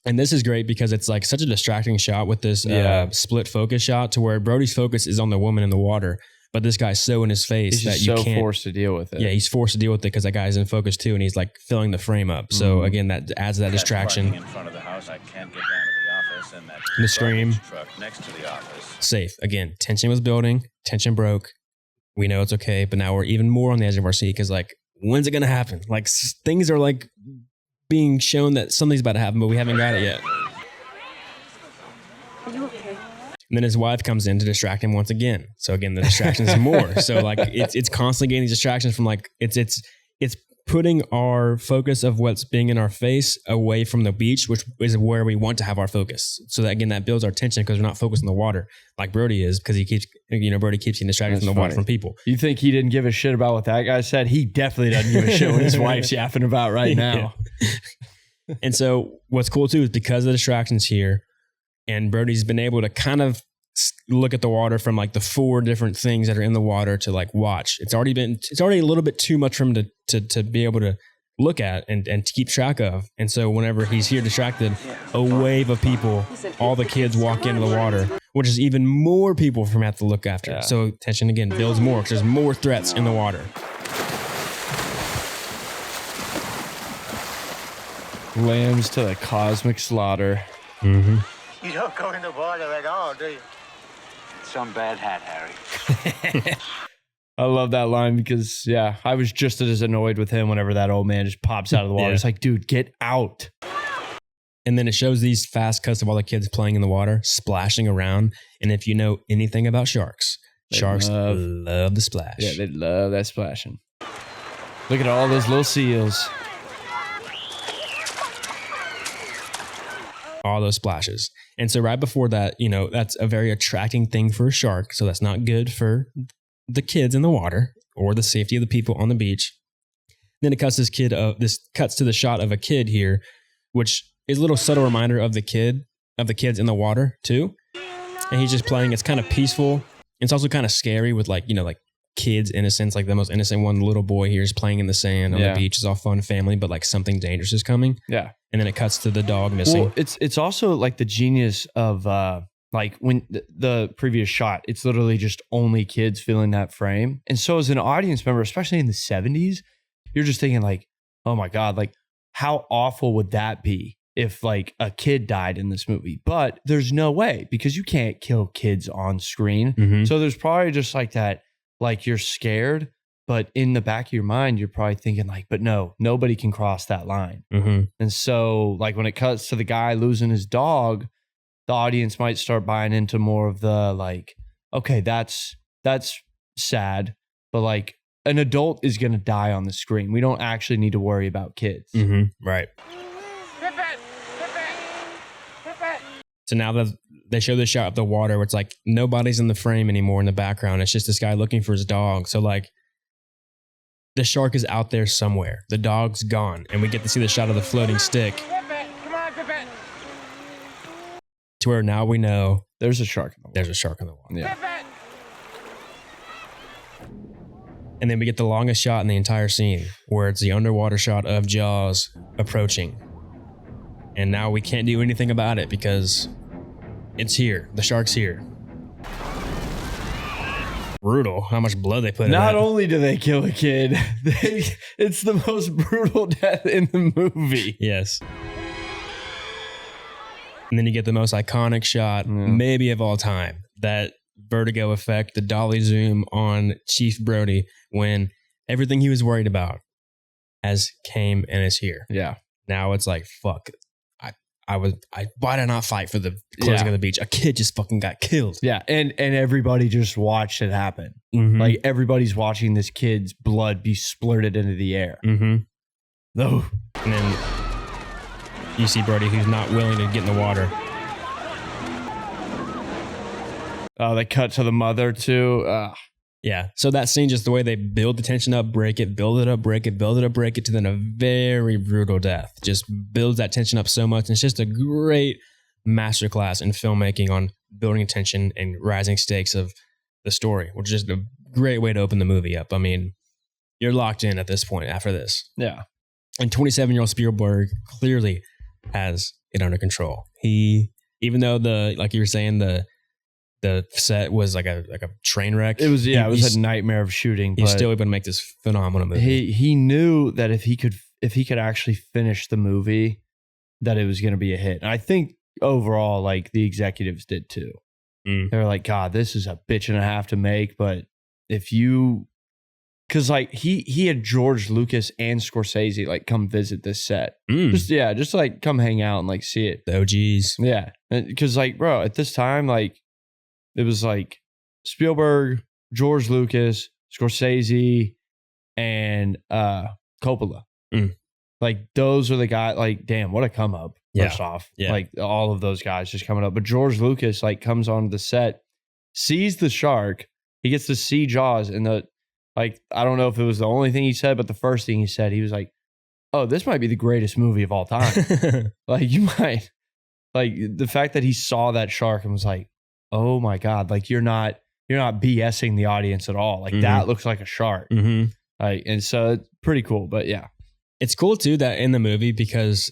And this is great because it's like such a distracting shot with this split focus shot to where Brody's focus is on the woman in the water. But this guy's so in his face that you can't. Forced to deal with it. Yeah, he's forced to deal with it because that guy's in focus too, and he's like filling the frame up. So again, that adds that distraction. In front of the house, I can't get down to the office, and that The scream. truck next to the office. Safe. Again, tension was building. Tension broke. We know it's okay, but now we're even more on the edge of our seat because like, when's it gonna happen? Like things are like being shown that something's about to happen, but we haven't got it yet. Are you okay? And then his wife comes in to distract him once again. So again, the distractions is more. So like it's constantly getting these distractions from like it's putting our focus of what's being in our face away from the beach, which is where we want to have our focus. So that again, that builds our tension because we're not focused on the water like Brody is because Brody keeps getting distracted from the water from people. You think he didn't give a shit about what that guy said? He definitely doesn't give a shit what his wife's yapping about right now. Yeah. And so what's cool too is because of the distractions here, and Brody's been able to kind of look at the water from like the 4 different things that are in the water to like watch. It's already a little bit too much for him to be able to look at and to keep track of. And so whenever he's here distracted, a wave of people, all the kids walk into the water, which is even more people for him to have to look after. Yeah. So tension again builds more because there's more threats in the water. Lambs to the cosmic slaughter. Mm-hmm. You don't go in the water at all, do you? Some bad hat, Harry. I love that line because, I was just as annoyed with him whenever that old man just pops out of the water. It's like, dude, get out. And then it shows these fast cuts of all the kids playing in the water, splashing around. And if you know anything about sharks, sharks love the splash. Yeah, they love that splashing. Look at all those little seals. All those splashes. And so right before that, that's a very attracting thing for a shark. So that's not good for the kids in the water or the safety of the people on the beach. Then it cuts this cuts to the shot of a kid here, which is a little subtle reminder of the kids in the water too. And he's just playing. It's kind of peaceful. It's also kind of scary with like kids innocence, like the most innocent one, the little boy here is playing in the sand on the beach. It's all fun family, but like something dangerous is coming. Yeah. And then it cuts to the dog missing. Well, it's also like the genius of like when the previous shot, it's literally just only kids filling that frame. And so as an audience member, especially in the 70s, you're just thinking like, oh my God, like how awful would that be if like a kid died in this movie? But there's no way because you can't kill kids on screen. Mm-hmm. So there's probably just like that, like you're scared, but in the back of your mind, you're probably thinking like, but no, nobody can cross that line. Mm-hmm. And so like when it cuts to the guy losing his dog, the audience might start buying into more of the like, okay, that's sad, but like an adult is going to die on the screen. We don't actually need to worry about kids. Mm-hmm. Right. So now that they show the shot of the water where it's like nobody's in the frame anymore in the background. It's just this guy looking for his dog. So like the shark is out there somewhere. The dog's gone. And we get to see the shot of the floating stick. To where now we know there's a shark in the water. There's a shark in the water. Yeah. And then we get the longest shot in the entire scene where it's the underwater shot of Jaws approaching. And now we can't do anything about it because it's here. The shark's here. Brutal. How much blood they put in Not that. only do they kill a kid, it's the most brutal death in the movie. Yes. And then you get the most iconic shot, maybe of all time, that vertigo effect, the dolly zoom on Chief Brody when everything he was worried about has came and is here. Yeah. Now it's like, fuck. Why did I not fight for the closing of the beach? A kid just fucking got killed. Yeah. And everybody just watched it happen. Mm-hmm. Like everybody's watching this kid's blood be splurted into the air. Mm-hmm. No. And then you see Brody who's not willing to get in the water. Oh, they cut to the mother too. Yeah. So that scene, just the way they build the tension up, break it, build it up, break it, build it up, break it, to then a very brutal death. Just builds that tension up so much. And it's just a great masterclass in filmmaking on building tension and rising stakes of the story, which is just a great way to open the movie up. I mean, you're locked in at this point after this. Yeah. And 27-year-old Spielberg clearly has it under control. He, even though like you were saying, the set was like a train wreck. It was a nightmare of shooting. He's but still able to make this phenomenal movie. He knew that if he could actually finish the movie, that it was going to be a hit. And I think overall, like the executives did too. They were like, God, this is a bitch and a half to make. But because like he had George Lucas and Scorsese like come visit this set. Just like come hang out and like see it. The OGs. Yeah. Because like, bro, at this time, like, it was like Spielberg, George Lucas, Scorsese, and Coppola. Like those are the guys. Like, damn, what a come up! First off, like all of those guys just coming up. But George Lucas like comes onto the set, sees the shark. He gets to see Jaws, and I don't know if it was the only thing he said, but the first thing he said, he was like, "Oh, this might be the greatest movie of all time." Like you might, like the fact that he saw that shark and was like, oh my God, like you're not BSing the audience at all. Like that looks like a shark. Like, and so it's pretty cool, but yeah. It's cool too that in the movie, because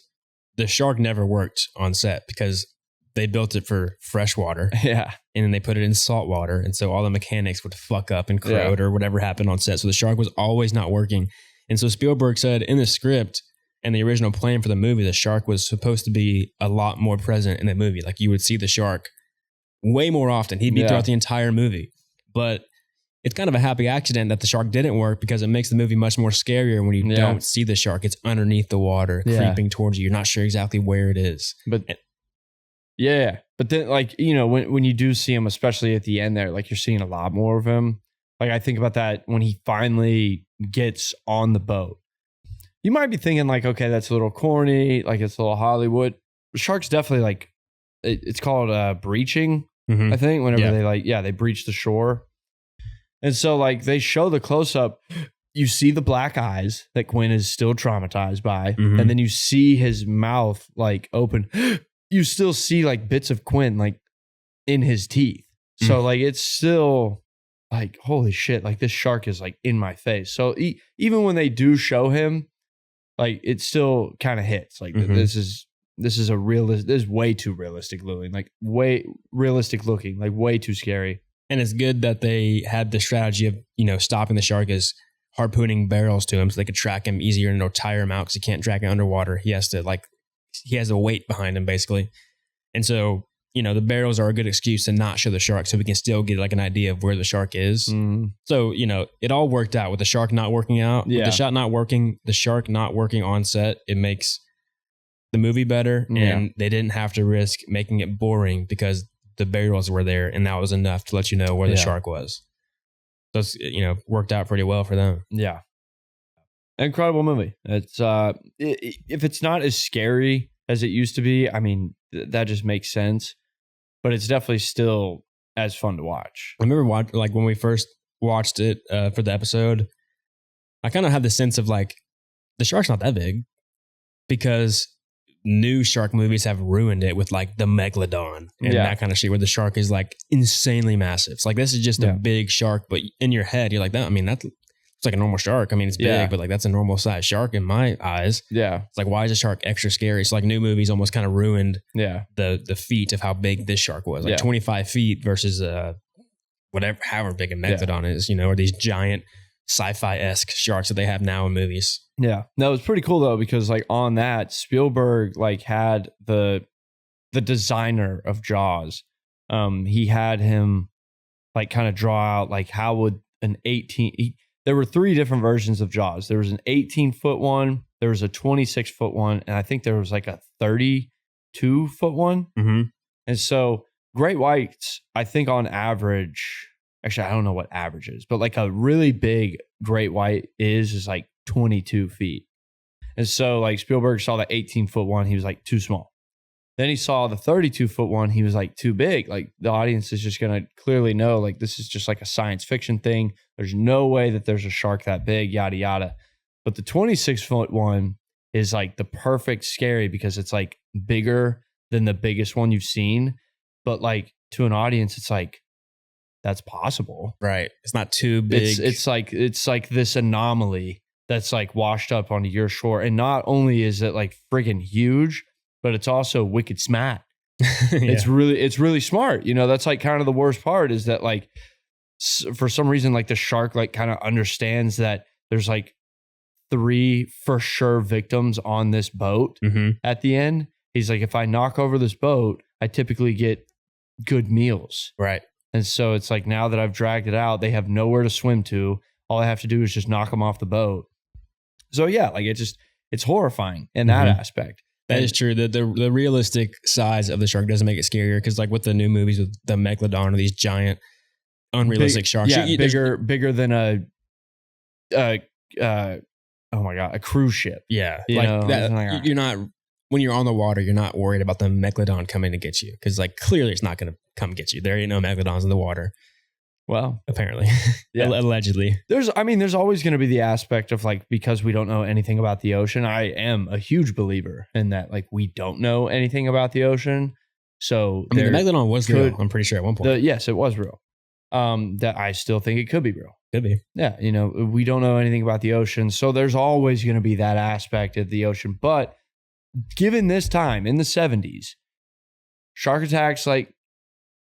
the shark never worked on set because they built it for fresh water. Yeah. And then they put it in salt water. And so all the mechanics would fuck up and corrode or whatever happened on set. So the shark was always not working. And so Spielberg said in the script and the original plan for the movie, the shark was supposed to be a lot more present in the movie. Like you would see the shark way more often. He'd be throughout the entire movie. But it's kind of a happy accident that the shark didn't work because it makes the movie much more scarier when you don't see the shark. It's underneath the water, creeping towards you. You're not sure exactly where it is. But but then like, you know, when you do see him, especially at the end there, like you're seeing a lot more of him. Like I think about that when he finally gets on the boat. You might be thinking like, okay, that's a little corny, like it's a little Hollywood. Shark's definitely like, it's called breaching, I think, whenever they breach the shore. And so like they show the close up, you see the black eyes that Quint is still traumatized by. And then you see his mouth like open. You still see like bits of Quint like in his teeth. So like it's still like, holy shit, like this shark is like in my face. So even when they do show him, like it still kind of hits. Like this is way too realistic looking, like way too scary. And it's good that they had the strategy of, you know, stopping the shark is harpooning barrels to him so they could track him easier and tire him out because he can't drag it underwater. He has a weight behind him basically. And so, you know, the barrels are a good excuse to not show the shark so we can still get like an idea of where the shark is. So, you know, it all worked out with the shark not working out. With the shark not working on set. It makes the movie better, and they didn't have to risk making it boring because the barrels were there, and that was enough to let you know where the shark was. So it's, you know, worked out pretty well for them. Yeah, incredible movie. It's if it's not as scary as it used to be, I mean, that just makes sense. But it's definitely still as fun to watch. I remember like when we first watched it for the episode, I kind of had the sense of like the shark's not that big because new shark movies have ruined it with like the Megalodon and that kind of shit where the shark is like insanely massive. It's like this is just a big shark, but in your head you're like that. I mean, it's like a normal shark. I mean, it's big, but like that's a normal size shark in my eyes. Yeah, it's like why is a shark extra scary? It's like new movies almost kind of ruined the feat of how big this shark was. Like 25 feet versus however big a Megalodon is, you know, or these giant sci-fi-esque sharks that they have now in movies. Yeah. No, it was pretty cool though, because like on that, Spielberg like had the designer of Jaws. He had him like kind of draw out like how would an 18. There were 3 different versions of Jaws. There was an 18-foot one, there was a 26-foot one, and I think there was like a 32-foot one. Mm-hmm. And so great whites, I think on average, actually I don't know what average is, but like a really big great white is like 22 feet. And so like Spielberg saw the 18-foot one, he was like too small. Then he saw the 32-foot one, he was like too big. Like the audience is just going to clearly know like this is just like a science fiction thing. There's no way that there's a shark that big, yada, yada. But the 26-foot one is like the perfect scary because it's like bigger than the biggest one you've seen. But like to an audience, it's like, that's possible. Right. It's not too big. It's like this anomaly that's like washed up onto your shore. And not only is it like friggin' huge, but it's also wicked smart. Yeah. It's really smart. You know, that's like kind of the worst part is that like for some reason, like the shark like kind of understands that there's like 3 for sure victims on this boat at the end. He's like, if I knock over this boat, I typically get good meals. Right. And so it's like now that I've dragged it out, they have nowhere to swim to. All I have to do is just knock them off the boat. So yeah, like it's horrifying in that aspect. That is true. The realistic size of the shark doesn't make it scarier because like with the new movies with the Megalodon or these giant unrealistic sharks. Yeah, bigger than a oh my God, a cruise ship. Yeah. You like know, that, you're not, when you're on the water, you're not worried about the Megalodon coming to get you because like clearly it's not going to come get you. There ain't no Megalodons in the water. Well, apparently, yeah. Allegedly. There's always going to be the aspect of like, because we don't know anything about the ocean. I am a huge believer in that. Like we don't know anything about the ocean. So I mean, the Megalodon was real. I'm pretty sure at one point. Yes, it was real. That I still think it could be real. Could be. Yeah. You know, we don't know anything about the ocean. So there's always going to be that aspect of the ocean. But given this time in the 70s, shark attacks, like,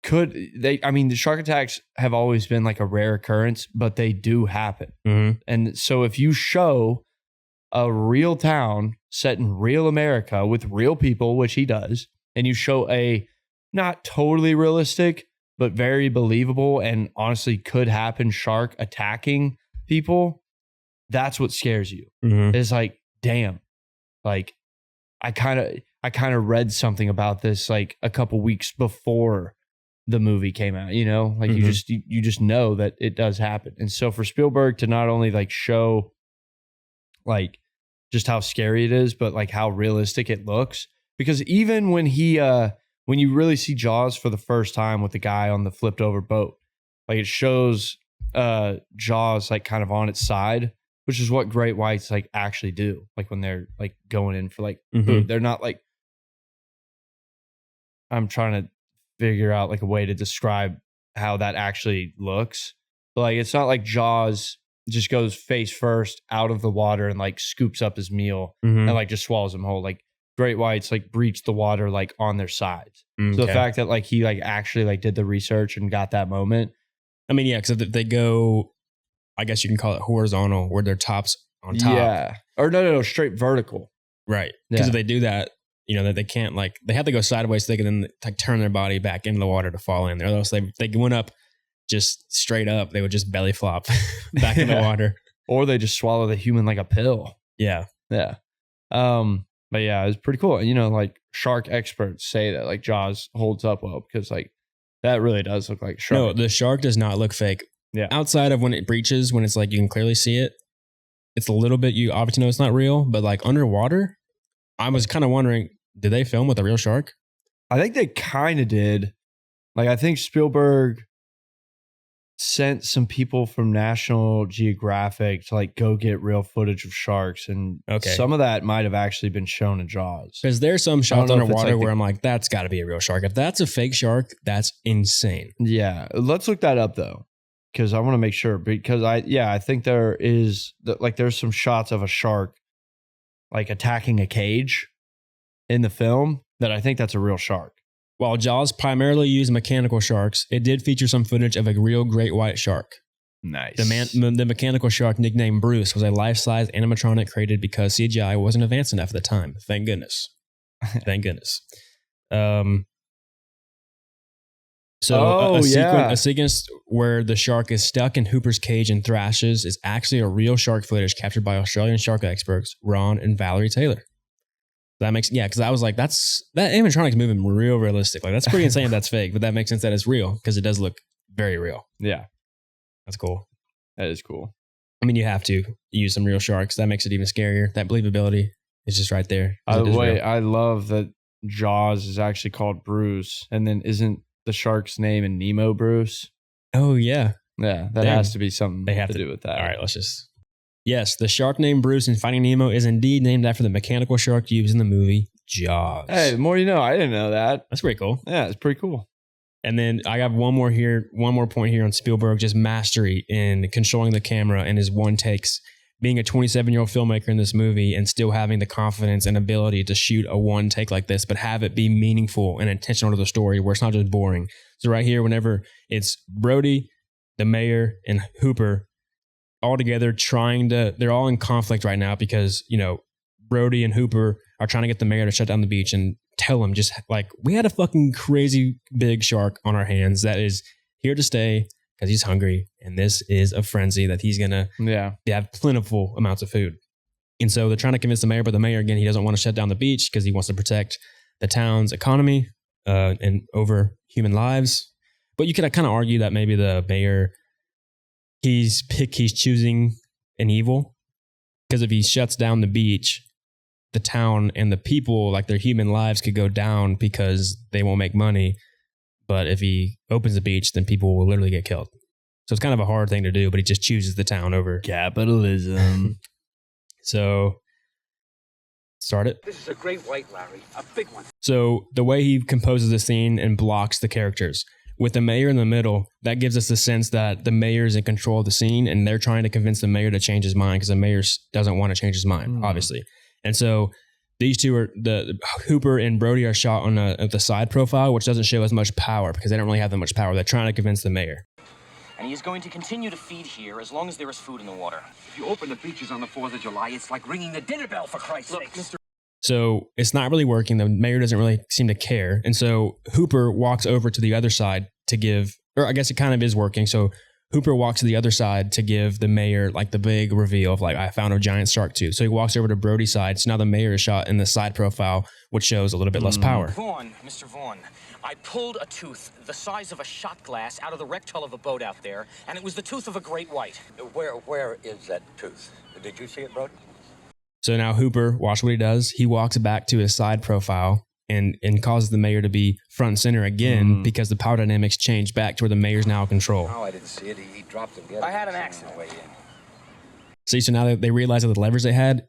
the shark attacks have always been like a rare occurrence, but they do happen. And so if you show a real town set in real America with real people, which he does, and you show a not totally realistic, but very believable and honestly could happen shark attacking people, that's what scares you. It's like, damn, like I kind of read something about this like a couple weeks before the movie came out, you know, like you just know that it does happen. And so for Spielberg to not only like show like just how scary it is, but like how realistic it looks, because even when when you really see Jaws for the first time with the guy on the flipped over boat, like it shows Jaws like kind of on its side, which is what great whites like actually do. Like when they're like going in for like food, they're not like, I'm trying to figure out like a way to describe how that actually looks. But like, it's not like Jaws just goes face first out of the water and like scoops up his meal and like just swallows him whole. Like great whites like breach the water like on their sides. So the fact that like he like actually like did the research and got that moment. I mean, yeah, because they go, I guess you can call it horizontal, where their tops on top. Yeah. Or no, straight vertical. Right. Because if they do that, you know, that they can't like, they have to go sideways so they can then like turn their body back into the water to fall in there. Or else they went up just straight up, they would just belly flop back in the water. Or they just swallow the human like a pill. Yeah. Yeah. But yeah, it was pretty cool. And you know, like shark experts say that like Jaws holds up well because like that really does look like a shark. No, the shark does not look fake. Yeah. Outside of when it breaches, when it's like you can clearly see it, it's a little bit, you obviously know it's not real, but like underwater, I was kind of wondering, did they film with a real shark? I think they kind of did. Like, I think Spielberg sent some people from National Geographic to like go get real footage of sharks. And some of that might have actually been shown in Jaws. Because there's some shots underwater where I'm like, that's got to be a real shark. If that's a fake shark, that's insane. Yeah. Let's look that up though. Because I want to make sure. Because I think there is like there's some shots of a shark like attacking a cage in the film that I think that's a real shark. While Jaws primarily used mechanical sharks, it did feature some footage of a real great white shark. Nice. The mechanical shark, nicknamed Bruce, was a life-size animatronic created because CGI wasn't advanced enough at the time. Thank goodness. Thank goodness. So a sequence where the shark is stuck in Hooper's cage and thrashes is actually a real shark footage captured by Australian shark experts Ron and Valerie Taylor. That makes, because I was like, that animatronics moving real realistic. Like, that's pretty insane if that's fake, but that makes sense that it's real because it does look very real. Yeah. That's cool. That is cool. I mean, you have to use some real sharks. That makes it even scarier. That believability is just right there. I love that Jaws is actually called Bruce, and then isn't the shark's name in Nemo Bruce? Oh, yeah. Yeah, that has to be something they have to do with that. All right, let's just... Yes, the shark named Bruce in Finding Nemo is indeed named after the mechanical shark used in the movie Jaws. Hey, the more you know. I didn't know that. That's pretty cool. Yeah, it's pretty cool. And then I got one more point here on Spielberg, just mastery in controlling the camera and his one takes. Being a 27-year-old filmmaker in this movie and still having the confidence and ability to shoot a one take like this, but have it be meaningful and intentional to the story where it's not just boring. So right here, whenever it's Brody, the mayor, and Hooper all together they're all in conflict right now because, Brody and Hooper are trying to get the mayor to shut down the beach and tell him just like, we had a fucking crazy big shark on our hands that is here to stay because he's hungry. And this is a frenzy that he's going to have plentiful amounts of food. And so they're trying to convince the mayor, but the mayor, again, he doesn't want to shut down the beach because he wants to protect the town's economy and over human lives. But you could kind of argue that maybe the mayor, he's choosing an evil because if he shuts down the beach, the town and the people, like their human lives could go down because they won't make money. But if he opens the beach, then people will literally get killed. So it's kind of a hard thing to do, but he just chooses the town over capitalism. So start it. This is a great white, Larry. A big one. So the way he composes the scene and blocks the characters. With the mayor in the middle, that gives us the sense that the mayor is in control of the scene and they're trying to convince the mayor to change his mind because the mayor doesn't want to change his mind, obviously. And so these two are the Hooper and Brody are shot on the side profile, which doesn't show as much power because they don't really have that much power. They're trying to convince the mayor. And he is going to continue to feed here as long as there is food in the water. If you open the beaches on the 4th of July, it's like ringing the dinner bell, for Christ's sake. Mr. So it's not really working. The mayor doesn't really seem to care. And so Hooper walks over to the other side to give, or I guess it kind of is working. So Hooper walks to the other side to give the mayor like the big reveal of like, I found a giant shark tooth. So he walks over to Brody's side. So now the mayor is shot in the side profile, which shows a little bit less power. Mr. Vaughn, I pulled a tooth the size of a shot glass out of the wrecked hull of a boat out there, and it was the tooth of a great white. Where is that tooth? Did you see it, Brody? So now Hooper, watch what he does. He walks back to his side profile and causes the mayor to be front and center again because the power dynamics change back to where the mayor's now in control. Oh, I didn't see it. He dropped it. I had an accident. See, so now they realize that the leverage they had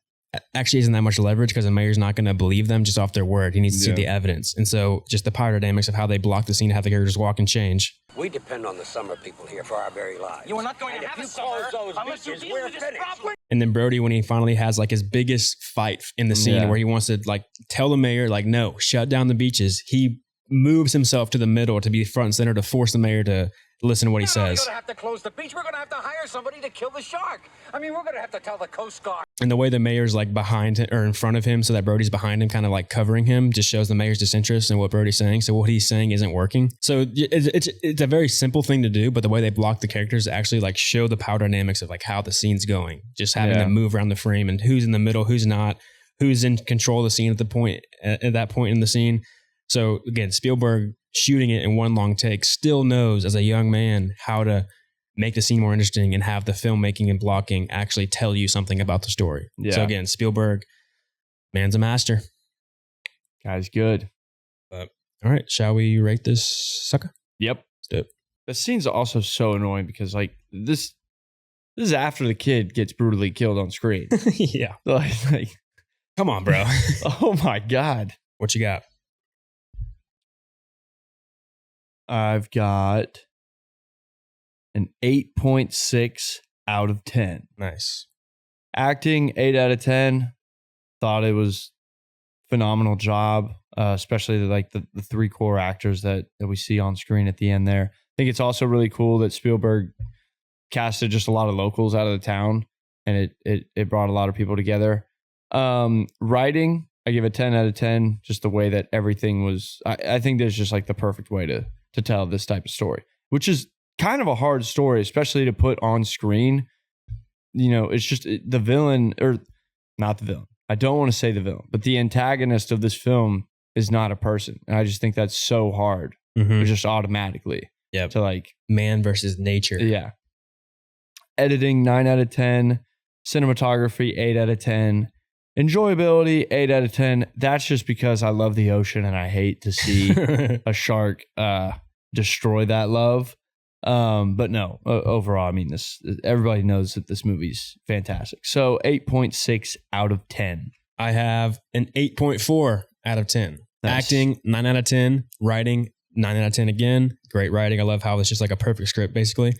actually isn't that much leverage because the mayor's not going to believe them just off their word. He needs to see the evidence. And so just the power dynamics of how they block the scene, have the characters walk and change. We depend on the summer people here for our very lives. You are not going to have a summer unless you deal with this problem. And then Brody, when he finally has like his biggest fight in the scene where he wants to like tell the mayor, like, no, shut down the beaches. He moves himself to the middle to be front and center to force the mayor to listen to what he says. We're going to have to close the beach. We're going to have to hire somebody to kill the shark. I mean, we're going to have to tell the Coast Guard. And the way the mayor's like behind him or in front of him so that Brody's behind him, kind of like covering him, just shows the mayor's disinterest in what Brody's saying. So what he's saying isn't working. So it's a very simple thing to do, but the way they block the characters actually like show the power dynamics of like how the scene's going. Just having them move around the frame and who's in the middle, who's not, who's in control of the scene at that point in the scene. So again, Spielberg shooting it in one long take still knows as a young man how to make the scene more interesting and have the filmmaking and blocking actually tell you something about the story. Yeah. So again, Spielberg, man's a master. Guy's good. All right, shall we rate this sucker? Yep. Let's do it. The scene's also so annoying because like this is after the kid gets brutally killed on screen. Yeah. Like, come on, bro. Oh my God. What you got? I've got an 8.6 out of 10. Nice. Acting, 8 out of 10. Thought it was phenomenal job, especially the three core actors that we see on screen at the end there. I think it's also really cool that Spielberg casted just a lot of locals out of the town, and it brought a lot of people together. Writing, I give a 10 out of 10. Just the way that everything was, I think there's just like the perfect way to to tell this type of story, which is kind of a hard story, especially to put on screen. It's just the villain, or not the villain. I don't want to say the villain, but the antagonist of this film is not a person. And I just think that's so hard, just automatically. Yeah. To like man versus nature. Yeah. Editing 9 out of 10, cinematography 8 out of 10, enjoyability 8 out of 10. That's just because I love the ocean and I hate to see a shark destroy that love. But no, overall, I mean, everybody knows that this movie's fantastic. So 8.6 out of 10. I have an 8.4 out of 10. Nice. Acting 9 out of 10. Writing 9 out of 10 again. Great writing. I love how it's just like a perfect script, basically.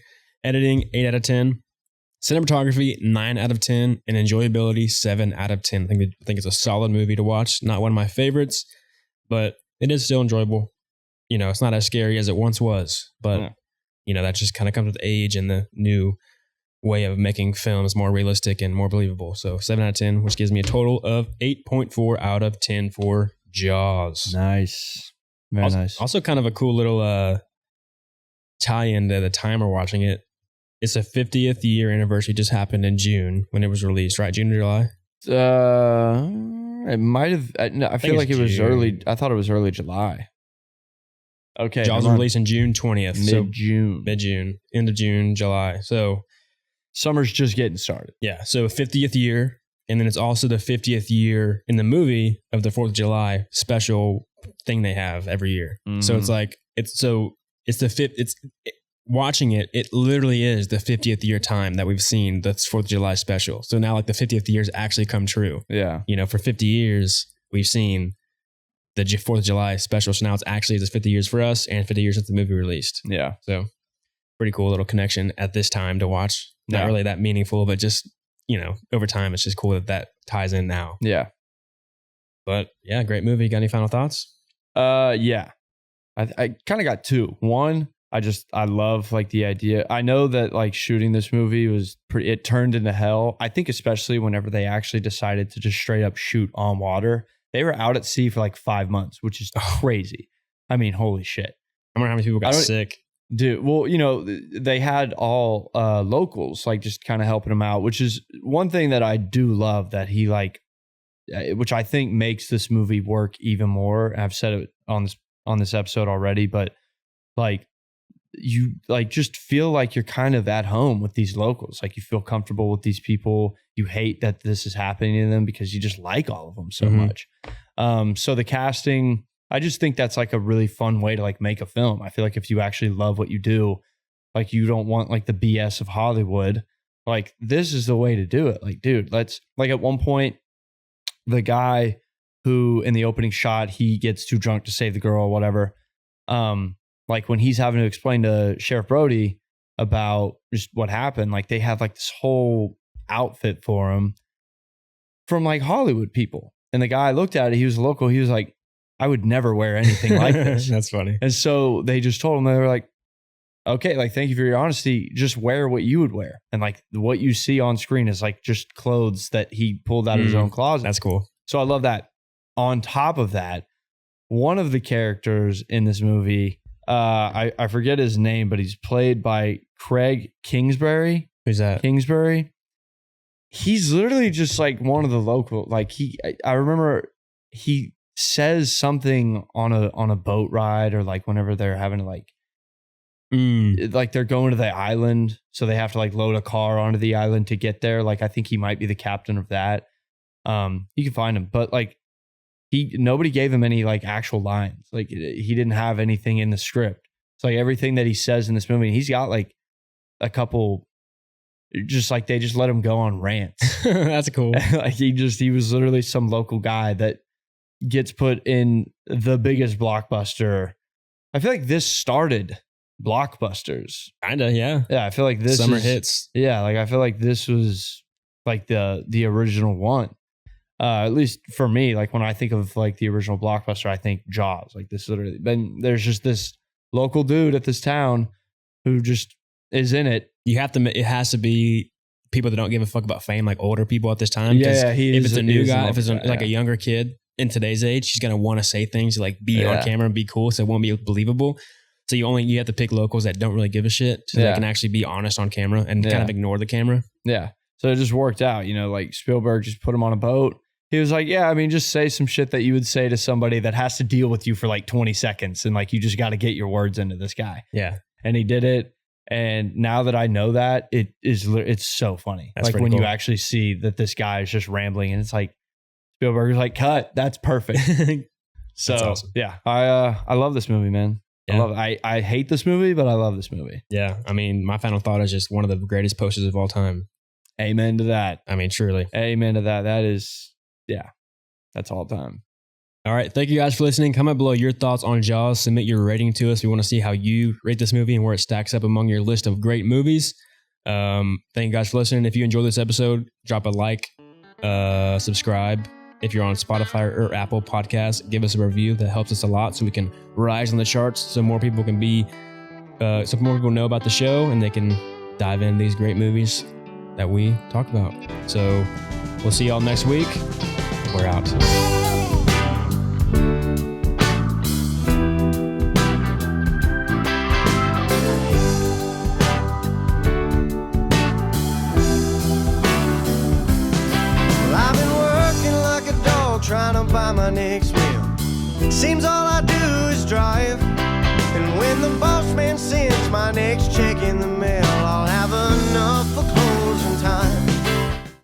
Editing 8 out of 10. Cinematography 9 out of 10. And enjoyability 7 out of 10. I think it's a solid movie to watch. Not one of my favorites, but it is still enjoyable. It's not as scary as it once was, but that just kind of comes with age and the new way of making films more realistic and more believable. So 7 out of 10, which gives me a total of 8.4 out of 10 for Jaws. Nice. Very nice. Also kind of a cool little tie-in to the time we're watching it. It's a 50th year anniversary, just happened in June when it was released, right? June or July? It might have. I feel like it was early. I thought it was early July. Okay. Jaws was released in June 20th. Mid-June. Mid-June. End of June, July. So summer's just getting started. Yeah. So 50th year. And then it's also the 50th year in the movie of the 4th of July special thing they have every year. So it's like, watching it, it literally is the 50th year time that we've seen the 4th of July special. So now like the 50th year's actually come true. Yeah. For 50 years, we've seen the 4th of July special. So now it's actually just 50 years for us and 50 years since the movie released. Yeah. So pretty cool little connection at this time to watch. Not really that meaningful, but just, over time, it's just cool that ties in now. Yeah. But yeah, great movie. Got any final thoughts? Yeah. I kind of got two. One, I love like the idea. I know that like shooting this movie was it turned into hell. I think especially whenever they actually decided to just straight up shoot on water. They were out at sea for like 5 months, which is crazy. I mean, holy shit. I wonder how many people got sick. Dude, well, they had all locals like just kind of helping them out, which is one thing that I do love that he like, which I think makes this movie work even more. I've said it on this episode already, but like you like just feel like you're kind of at home with these locals. Like you feel comfortable with these people. You hate that this is happening to them because you just like all of them so much. So the casting, I just think that's like a really fun way to like make a film. I feel like if you actually love what you do, like you don't want like the BS of Hollywood, like this is the way to do it. Like, dude, let's like at one point, the guy who in the opening shot, he gets too drunk to save the girl or whatever. Like when he's having to explain to Sheriff Brody about just what happened, like they have like this whole outfit for him from like Hollywood people. And the guy looked at it, he was local. He was like, I would never wear anything like this. That's funny. And so they just told him, they were like, okay, like, thank you for your honesty. Just wear what you would wear. And like what you see on screen is like just clothes that he pulled out of his own closet. That's cool. So I love that. On top of that, one of the characters in this movie, I forget his name, but he's played by Craig Kingsbury. Who's that? Kingsbury. He's literally just like one of the local, like I remember he says something on a boat ride or like whenever they're having to like they're going to the island, so they have to like load a car onto the island to get there. Like I think he might be the captain of that. You can find him, but like nobody gave him any like actual lines. Like he didn't have anything in the script. It's like everything that he says in this movie, he's got like a couple, just like they just let him go on rants. That's cool. Like he was literally some local guy that gets put in the biggest blockbuster. I feel like this started blockbusters. Kinda, yeah. Yeah, I feel like this summer hits. Yeah, like I feel like this was like the original one. At least for me, like when I think of like the original blockbuster, I think Jaws. Like this literally, then there's just this local dude at this town who just is in it. It has to be people that don't give a fuck about fame, like older people at this time. Yeah, if it's a new guy, if it's like a younger kid in today's age, he's gonna want to say things like be on camera and be cool, so it won't be believable. So you have to pick locals that don't really give a shit so they can actually be honest on camera and kind of ignore the camera. Yeah. So it just worked out, you know, like Spielberg just put him on a boat. He was like, yeah, I mean, just say some shit that you would say to somebody that has to deal with you for like 20 seconds. And like, you just got to get your words into this guy. Yeah. And he did it. And now that I know that, it's so funny. That's like when cool. you actually see that this guy is just rambling and it's like, Spielberg's like, cut, that's perfect. So awesome. Yeah, I love this movie, man. Yeah. I love it. I hate this movie, but I love this movie. Yeah. I mean, my final thought is just one of the greatest posters of all time. Amen to that. I mean, truly. Amen to that. That is, yeah, that's all time. All right. Thank you guys for listening. Comment below your thoughts on Jaws. Submit your rating to us. We want to see how you rate this movie and where it stacks up among your list of great movies. Thank you guys for listening. If you enjoyed this episode, drop a like, subscribe. If you're on Spotify or Apple Podcasts, give us a review. That helps us a lot so we can rise on the charts so more people can so more people know about the show and they can dive into these great movies that we talk about. So we'll see y'all next week. We're out. Trying to buy my next meal. Seems all I do is drive. And when the boss man sends my next check in the mail,